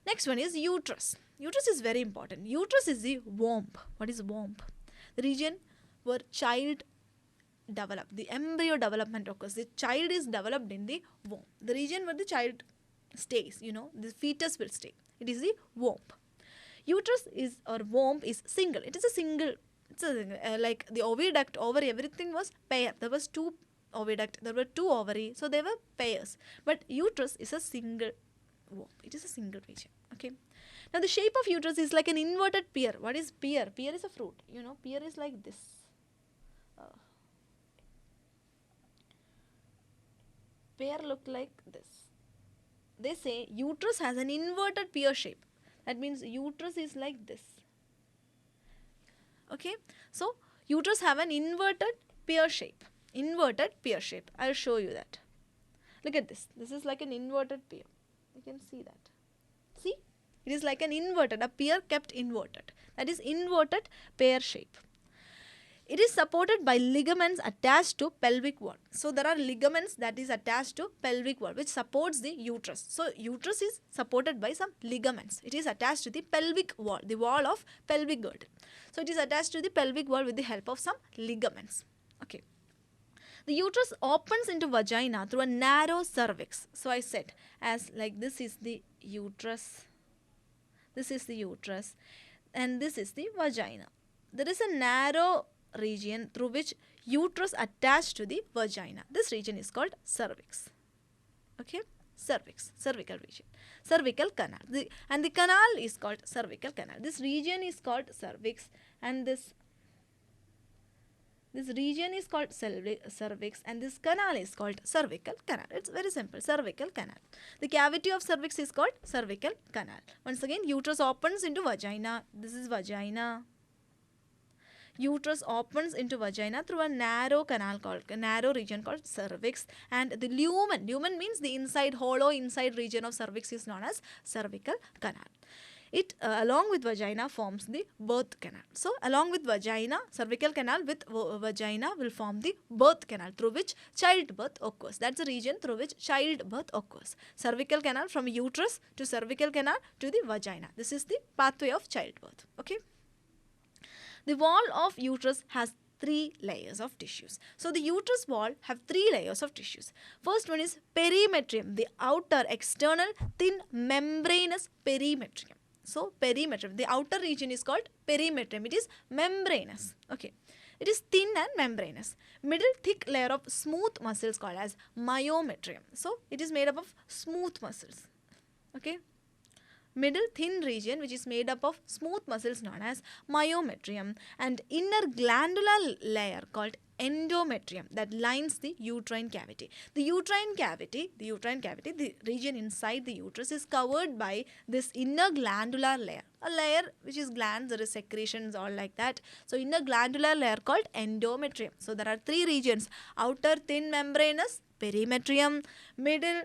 Next one is uterus. Uterus is very important. Uterus is the womb. What is womb? The region where child the embryo development occurs. The child is developed in the womb. The region where the child stays, the fetus will stay. It is the womb. Uterus is, or womb is single. It is a single. It's like the oviduct, ovary, everything was pair. There was two oviduct, there were two ovary, so they were pairs. But uterus is a single womb. It is a single region. Okay. Now the shape of uterus is like an inverted pear. What is pear? Pear is a fruit. Pear is like this. Pear look like this. They say uterus has an inverted pear shape. That means uterus is like this. Okay. So uterus have an inverted pear shape. Inverted pear shape. I will show you that. Look at this. This is like an inverted pear. You can see that. See? It is like an inverted, a pear kept inverted. That is inverted pear shape. It is supported by ligaments attached to pelvic wall. So there are ligaments that is attached to pelvic wall which supports the uterus. So uterus is supported by some ligaments. It is attached to the pelvic wall, the wall of pelvic girdle. So it is attached to the pelvic wall with the help of some ligaments. Okay. The uterus opens into vagina through a narrow cervix. So I said, as like this is the uterus, and this is the vagina. There is a narrow region through which uterus attached to the vagina. This region is called cervix. Okay, cervical region, cervical canal. And the canal is called cervical canal. This region is called cervix, and this region is called cervix, and this canal is called cervical canal. It's very simple, cervical canal. The cavity of cervix is called cervical canal. Once again, uterus opens into vagina. This is vagina. Uterus opens into vagina through a narrow region called cervix, and the lumen means the inside, hollow inside region of cervix is known as cervical canal. It along with vagina forms the birth canal. So along with vagina, cervical canal with vagina will form the birth canal through which childbirth occurs. That's the region through which childbirth occurs. Cervical canal from uterus to cervical canal to the vagina. This is the pathway of childbirth. Okay. The wall of uterus has 3 layers of tissues. So the uterus wall have 3 layers of tissues. First one is perimetrium, the outer external thin membranous perimetrium. So perimetrium, the outer region is called perimetrium. It is membranous. Okay. It is thin and membranous. Middle thick layer of smooth muscles called as myometrium. So it is made up of smooth muscles. Okay. Middle thin region which is made up of smooth muscles known as myometrium, and inner glandular layer called endometrium that lines the uterine cavity. The uterine cavity, the region inside the uterus is covered by this inner glandular layer. A layer which is glands, there is secretions, all like that. So inner glandular layer called endometrium. So there are 3 regions: outer thin membranous, perimetrium; middle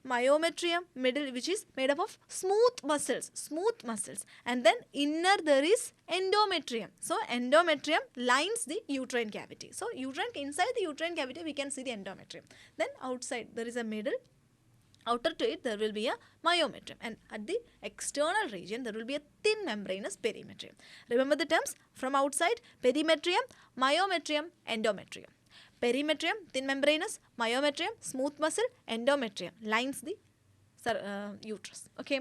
myometrium, middle which is made up of smooth muscles, and then inner there is endometrium. So endometrium lines the uterine cavity. So inside the uterine cavity we can see the endometrium. Then outside there is a middle, outer to it there will be a myometrium, and at the external region there will be a thin membranous perimetrium. Remember the terms from outside: perimetrium, myometrium, endometrium. Perimetrium, thin membranous; myometrium, smooth muscle; endometrium lines the uterus. Okay.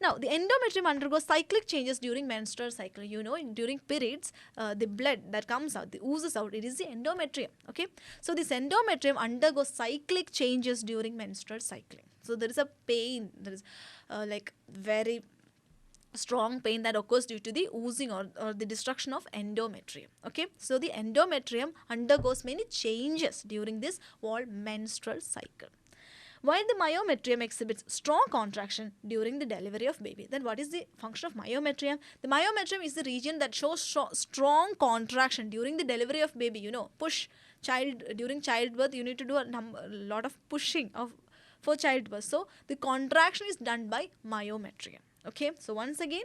Now, the endometrium undergoes cyclic changes during menstrual cycle. You know, during periods, the blood that comes out, oozes out, it is the endometrium. Okay. So, this endometrium undergoes cyclic changes during menstrual cycling. So, there is a pain, there is like very strong pain that occurs due to the oozing or the destruction of endometrium. Okay, so the endometrium undergoes many changes during this whole menstrual cycle. While the myometrium exhibits strong contraction during the delivery of baby, then what is the function of myometrium? The myometrium is the region that shows strong contraction during the delivery of baby. You know, during childbirth, you need to do a lot of pushing for childbirth. So the contraction is done by myometrium. Okay, so once again,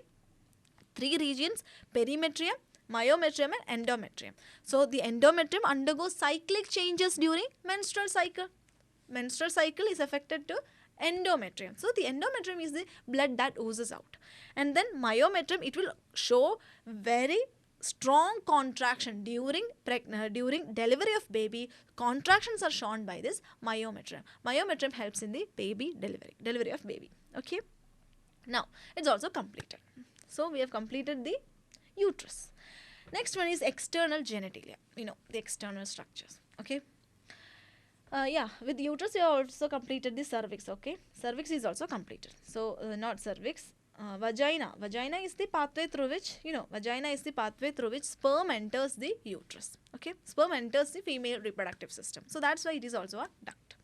3 regions: perimetrium, myometrium and endometrium. So the endometrium undergoes cyclic changes during menstrual cycle. Menstrual cycle is affected to endometrium. So the endometrium is the blood that oozes out. And then myometrium, it will show very strong contraction during delivery of baby. Contractions are shown by this myometrium. Myometrium helps in the baby delivery of baby. Okay. Now, it's also completed. So, we have completed the uterus. Next one is external genitalia. You know, the external structures. Okay. With uterus, you have also completed the cervix. Okay. Cervix is also completed. So, not cervix. Vagina. Vagina is the pathway through which, sperm enters the uterus. Okay. Sperm enters the female reproductive system. So, that's why it is also a duct.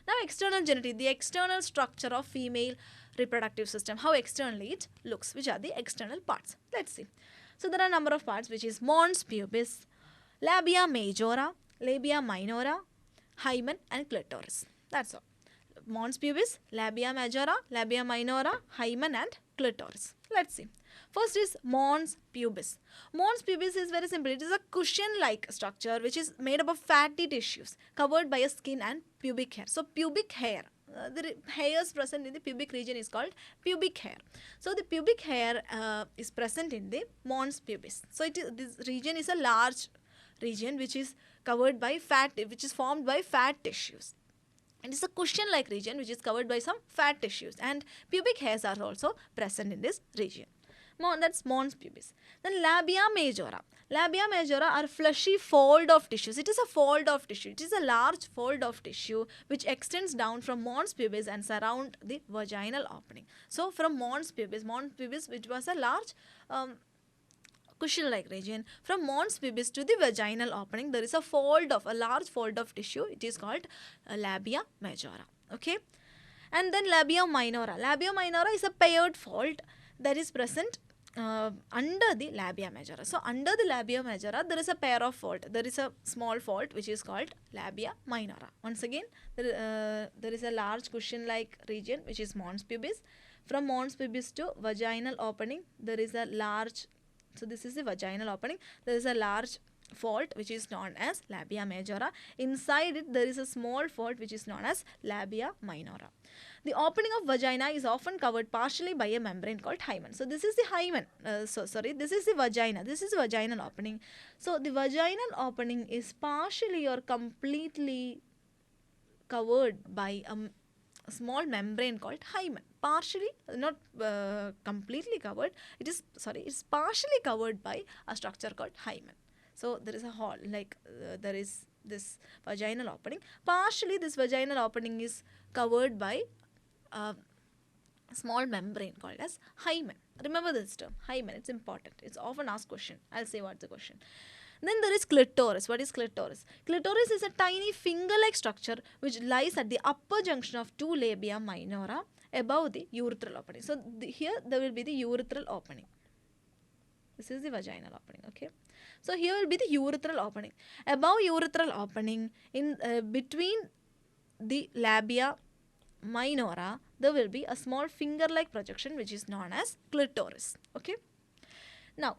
Now, external genitalia, the external structure of female reproductive system, how externally it looks, which are the external parts. Let's see. So, there are a number of parts, which is mons pubis, labia majora, labia minora, hymen and clitoris. That's all. Mons pubis, labia majora, labia minora, hymen and clitoris. Let's see. First is mons pubis. Mons pubis is very simple. It is a cushion-like structure which is made up of fatty tissues covered by a skin and pubic hair. So, pubic hair. The hairs present in the pubic region is called pubic hair. So, the pubic hair is present in the mons pubis. So, this region is a large region which is covered by fat, which is formed by fat tissues. It is a cushion-like region which is covered by some fat tissues, and pubic hairs are also present in this region. That's mons pubis. Then labia majora. Labia majora are fleshy fold of tissues. It is a fold of tissue. It is a large fold of tissue which extends down from mons pubis and surround the vaginal opening. So from mons pubis which was a large cushion-like region, from mons pubis to the vaginal opening, there is a large fold of tissue. It is called labia majora. Okay, and then labia minora. Labia minora is a paired fold that is present under the labia majora. So under the labia majora, there is a pair of fold. There is a small fold which is called labia minora. Once again, there is a large cushion-like region which is mons pubis. From mons pubis to vaginal opening, there is a large. So this is the vaginal opening. There is a large fold which is known as labia majora. Inside it, there is a small fold which is known as labia minora. The opening of vagina is often covered partially by a membrane called hymen. So this is the hymen. This is the vagina. This is the vaginal opening. So the vaginal opening is partially or completely covered by a small membrane called hymen. Partially, not completely covered. It's partially covered by a structure called hymen. So there is a hole, there is this vaginal opening. Partially, this vaginal opening is covered by a small membrane called as hymen. Remember this term, hymen. It's important. It's often asked question. I'll say what's the question. Then there is clitoris. What is clitoris? Clitoris is a tiny finger-like structure which lies at the upper junction of two labia minora above the urethral opening. So here there will be the urethral opening. This is the vaginal opening. Okay. So here will be the urethral opening. Above urethral opening, in between the labia minora, there will be a small finger-like projection which is known as clitoris. Okay. Now,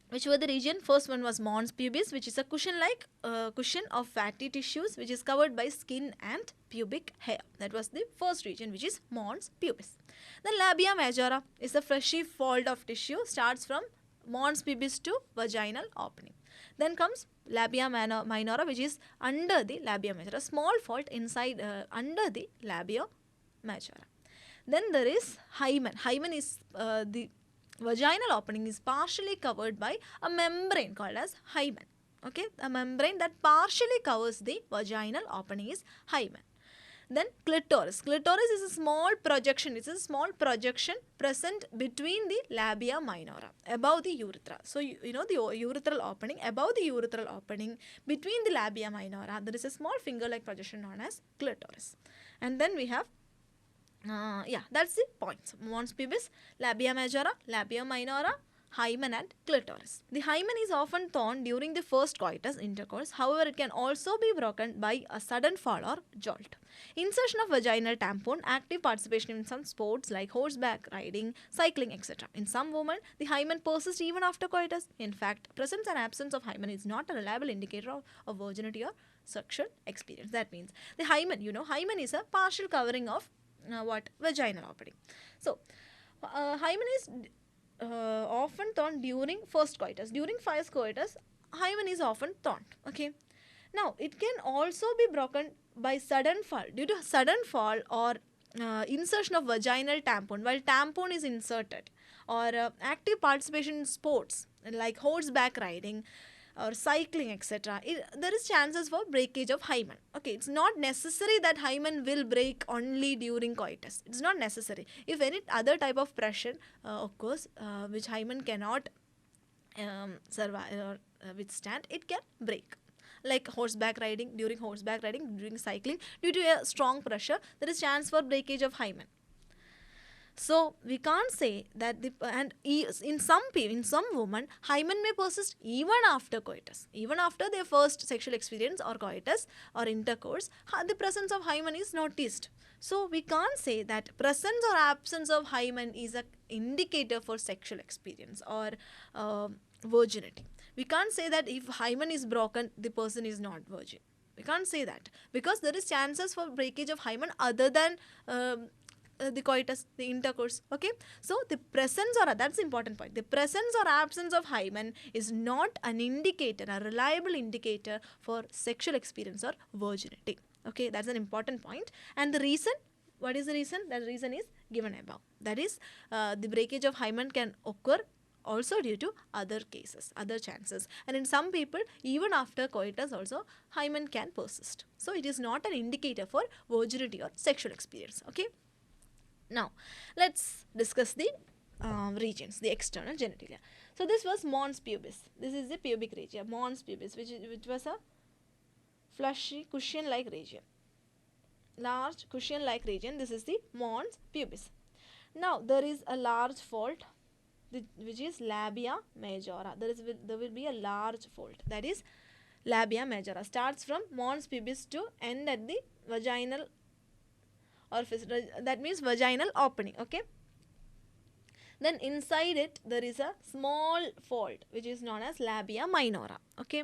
which were the region? First one was mons pubis, which is a cushion-like cushion of fatty tissues which is covered by skin and pubic hair. That was the first region, which is mons pubis. Then labia majora is a fleshy fold of tissue, starts from mons pubis to vaginal opening. Then comes labia minora, which is under the labia majora, small fold inside under the labia majora. Then there is hymen. Hymen is the vaginal opening is partially covered by a membrane called as hymen. Okay, a membrane that partially covers the vaginal opening is hymen. Then clitoris. Clitoris is a small projection. It's a small projection present between the labia minora above the urethra. So you know the urethral opening, above the urethral opening between the labia minora, there is a small finger-like projection known as clitoris. And then we have that's the points. Mons pubis, labia majora, labia minora, hymen and clitoris. The hymen is often torn during the first coitus intercourse. However, it can also be broken by a sudden fall or jolt. Insertion of vaginal tampon, active participation in some sports like horseback riding, cycling, etc. In some women, the hymen persists even after coitus. In fact, presence and absence of hymen is not a reliable indicator of virginity or sexual experience. That means the hymen, hymen is a partial covering of vaginal opening. So, hymen is often torn during first coitus. During first coitus, hymen is often torn. Okay. Now, it can also be broken by sudden fall. Due to sudden fall or insertion of vaginal tampon while tampon is inserted, or active participation in sports like horseback riding or cycling, etc., there is chances for breakage of hymen. Okay, it's not necessary that hymen will break only during coitus. It's not necessary. If any other type of pressure occurs, which hymen cannot survive or withstand, it can break. Like horseback riding, during cycling, due to a strong pressure, there is chance for breakage of hymen. So we can't say that in some women, hymen may persist even after coitus, even after their first sexual experience or coitus or intercourse, the presence of hymen is noticed. So we can't say that presence or absence of hymen is an indicator for sexual experience or virginity. We can't say that if hymen is broken, the person is not virgin. We can't say that, because there is chances for breakage of hymen other than the coitus, the intercourse. Okay, so the presence or that's the important point. The presence or absence of hymen is not an indicator, a reliable indicator for sexual experience or virginity. Okay, that's an important point. And the reason, what is the reason? The reason is given above. That is, the breakage of hymen can occur also due to other cases, other chances. And in some people, even after coitus also, hymen can persist. So it is not an indicator for virginity or sexual experience. Okay. Now, let's discuss the regions, the external genitalia. So this was mons pubis. This is the pubic region, mons pubis, which was a fleshy cushion-like region. Large cushion-like region. This is the mons pubis. Now, there is a large fold, which is labia majora. There will be a large fold, that is labia majora. Starts from mons pubis to end at the vaginal orifice. That means vaginal opening. Okay. Then inside it there is a small fold which is known as labia minora. Okay.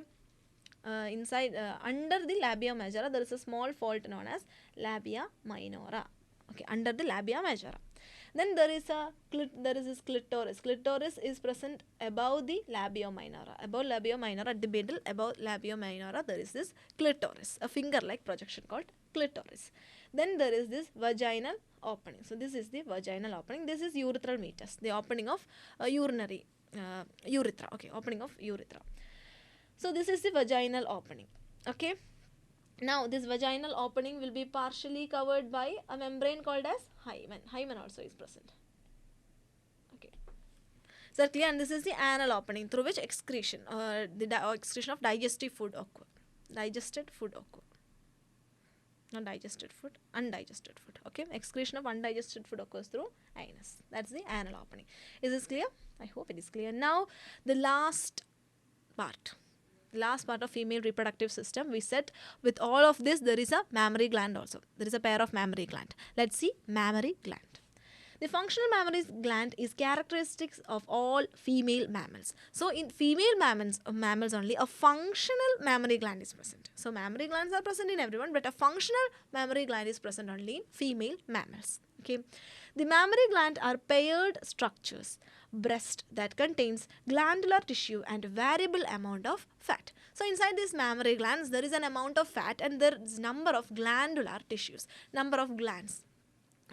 Under the labia majora there is a small fold known as labia minora. Okay, under the labia majora. Then there is this clitoris. Clitoris is present above the labia minora. Above labia minora, at the middle, above labia minora, there is this clitoris, a finger-like projection called clitoris. Then there is this vaginal opening. So this is the vaginal opening. This is urethral meatus, the opening of urinary urethra. Okay, opening of urethra. So this is the vaginal opening. Okay. Now this vaginal opening will be partially covered by a membrane called as hymen. Hymen also is present. Okay. So clear. And this is the anal opening through which excretion, excretion of digestive food occur. Digested food occur. Not digested food, undigested food. Okay. Excretion of undigested food occurs through anus. That's the anal opening. Is this clear? I hope it is clear. Now the last part. Last part of female reproductive system, we said with all of this there is a mammary gland also. There is a pair of mammary gland. Let's see mammary gland. The functional mammary gland is characteristics of all female mammals. So in female mammals only a functional mammary gland is present. So mammary glands are present in everyone, but a functional mammary gland is present only in female mammals. Okay. The mammary gland are paired structures. Breast that contains glandular tissue and variable amount of fat. So inside these mammary glands there is an amount of fat and there is number of glandular tissues, number of glands.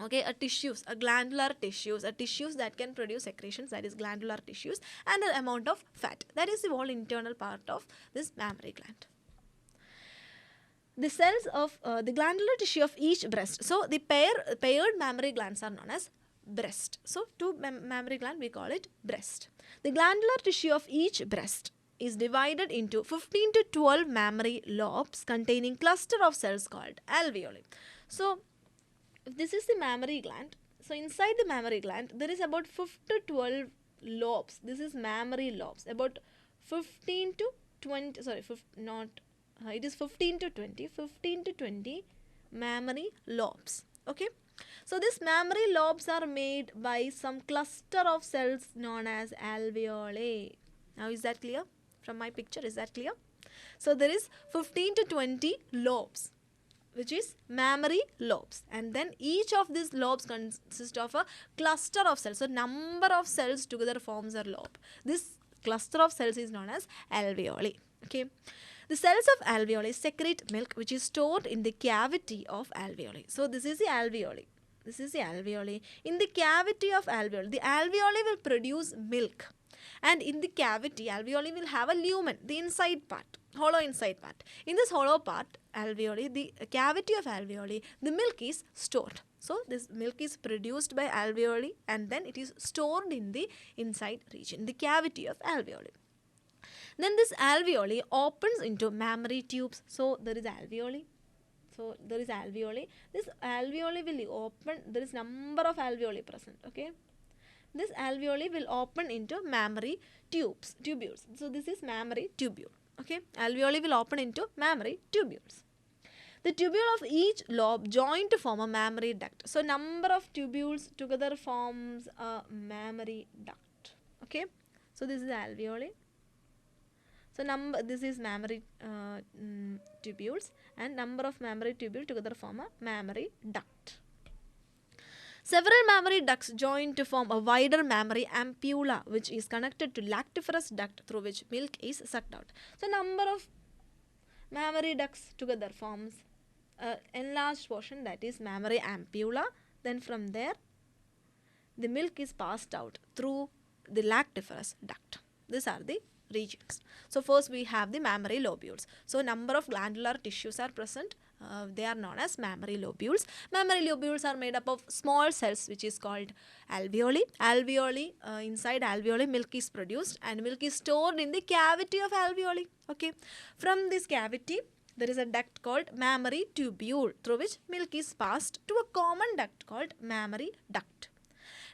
Okay, a glandular tissues that can produce secretions, that is glandular tissues, and an amount of fat. That is the whole internal part of this mammary gland. The cells of the glandular tissue of each breast. So the paired mammary glands are known as breast. So to mammary gland we call it breast. The glandular tissue of each breast is divided into 15 to 12 mammary lobes containing cluster of cells called alveoli. So if this is the mammary gland, so inside the mammary gland there is about 5 to 12 lobes. This is mammary lobes. About 15 to 20, sorry, it is 15 to 20 mammary lobes. Okay. So these mammary lobes are made by some cluster of cells known as alveoli. Now is that clear? From my picture, is that clear? So there is 15 to 20 lobes, which is mammary lobes, and then each of these lobes consists of a cluster of cells. So number of cells together forms a lobe. This cluster of cells is known as alveoli. Okay. The cells of alveoli secrete milk which is stored in the cavity of alveoli. So this is the alveoli. This is the alveoli. In the cavity of alveoli, the alveoli will produce milk. And in the cavity, alveoli will have a lumen, the inside part, hollow inside part. In this hollow part, alveoli, the cavity of alveoli, the milk is stored. So this milk is produced by alveoli and then it is stored in the inside region, the cavity of alveoli. Then this alveoli opens into mammary tubes. So there is alveoli. So there is alveoli. This alveoli will open. There is number of alveoli present. Okay. This alveoli will open into mammary tubules. So this is mammary tubule. Okay. Alveoli will open into mammary tubules. The tubule of each lobe join to form a mammary duct. So number of tubules together forms a mammary duct. Okay. So this is alveoli. So this is mammary tubules, and number of mammary tubules together form a mammary duct. Several mammary ducts join to form a wider mammary ampulla, which is connected to lactiferous duct through which milk is sucked out. So number of mammary ducts together forms an enlarged portion, that is mammary ampulla. Then from there the milk is passed out through the lactiferous duct. These are the regions. So first we have the mammary lobules. So number of glandular tissues are present. They are known as mammary lobules. Mammary lobules are made up of small cells which is called alveoli. Inside alveoli milk is produced and milk is stored in the cavity of alveoli. Okay. From this cavity there is a duct called mammary tubule through which milk is passed to a common duct called mammary duct.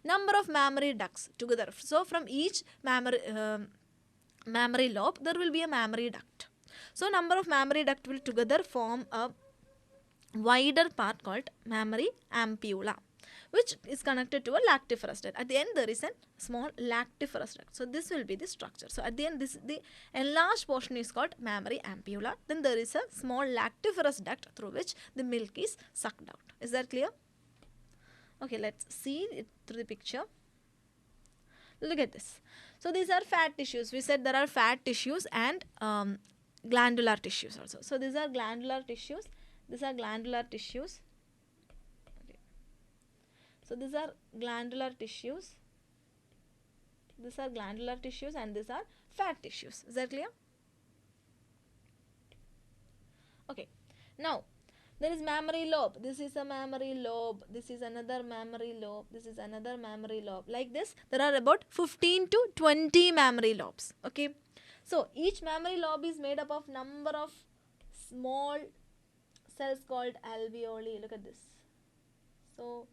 Number of mammary ducts together. So from each mammary lobe there will be a mammary duct. So number of mammary duct will together form a wider part called mammary ampulla, which is connected to a lactiferous duct. At the end there is a small lactiferous duct. So this will be the structure. So at the end the enlarged portion is called mammary ampulla. Then there is a small lactiferous duct through which the milk is sucked out. Is that clear? Okay, let's see it through the picture. Look at this. So these are fat tissues. We said there are fat tissues and glandular tissues also. So these are glandular tissues. These are glandular tissues. Okay. So these are glandular tissues. These are glandular tissues and these are fat tissues. Is that clear? Okay. Now there is mammary lobe. This is a mammary lobe. This is another mammary lobe. This is another mammary lobe. Like this, there are about 15 to 20 mammary lobes. Okay. So each mammary lobe is made up of number of small cells called alveoli. Look at this. So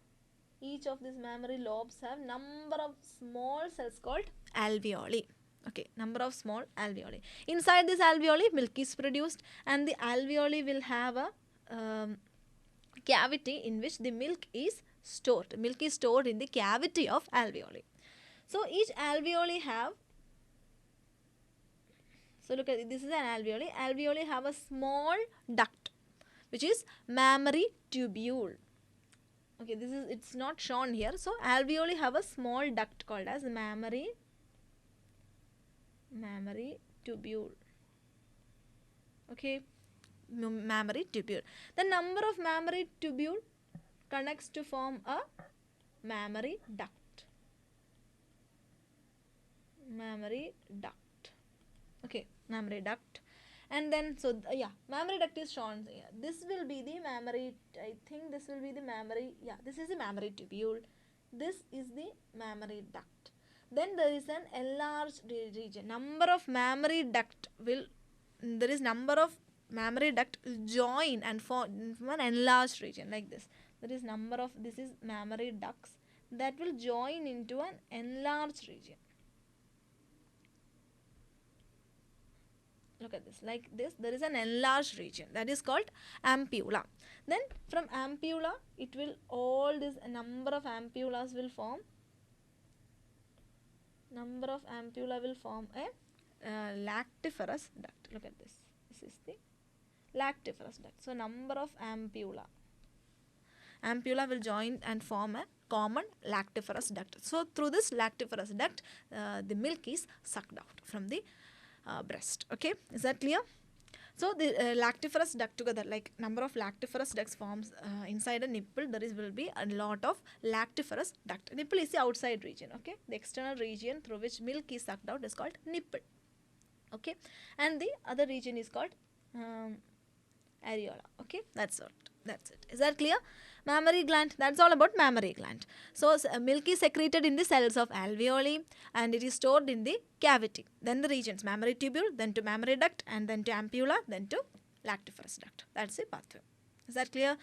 each of these mammary lobes have number of small cells called alveoli. Okay, number of small alveoli. Inside this alveoli, milk is produced and the alveoli will have a cavity in which the milk is stored. Milk is stored in the cavity of alveoli. So each alveoli have, so look at this is an alveoli. Alveoli have a small duct which is mammary tubule. Okay, this is, it's not shown here. So alveoli have a small duct called as mammary tubule. Okay, mammary tubule. The number of mammary tubule connects to form a mammary duct. Mammary duct. Okay, mammary duct. And then, so yeah, mammary duct is shown here. This will be the mammary, I think this will be the mammary, yeah, this is the mammary tubule. This is the mammary duct. Then there is an enlarged region. Number of mammary duct will, there is number of mammary duct join and form an enlarged region like this. There is number of, this is mammary ducts that will join into an enlarged region. Look at this, like this, there is an enlarged region that is called ampulla. Then from ampulla, it will, all this number of ampullas will form, number of ampulla will form a lactiferous duct. Look at this, this is the lactiferous duct. So number of ampulla will join and form a common lactiferous duct. So through this lactiferous duct, the milk is sucked out from the breast. Okay, is that clear? So the lactiferous duct together, like number of lactiferous ducts forms inside a nipple. There is will be a lot of lactiferous duct. Nipple is the outside region. Okay, the external region through which milk is sucked out is called nipple. Okay, and the other region is called areola. Okay, that's it. That's it. Is that clear? Mammary gland, that's all about mammary gland. So milk is secreted in the cells of alveoli and it is stored in the cavity. Then the regions, mammary tubule, then to mammary duct, and then to ampulla, then to lactiferous duct. That's the pathway. Is that clear?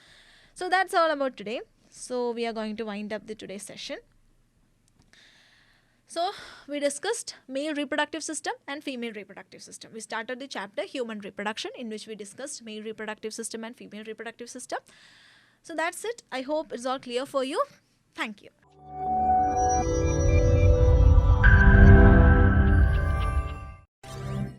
So that's all about today. So we are going to wind up the today's session. So we discussed male reproductive system and female reproductive system. We started the chapter human reproduction, in which we discussed male reproductive system and female reproductive system. So that's it. I hope it's all clear for you. Thank you.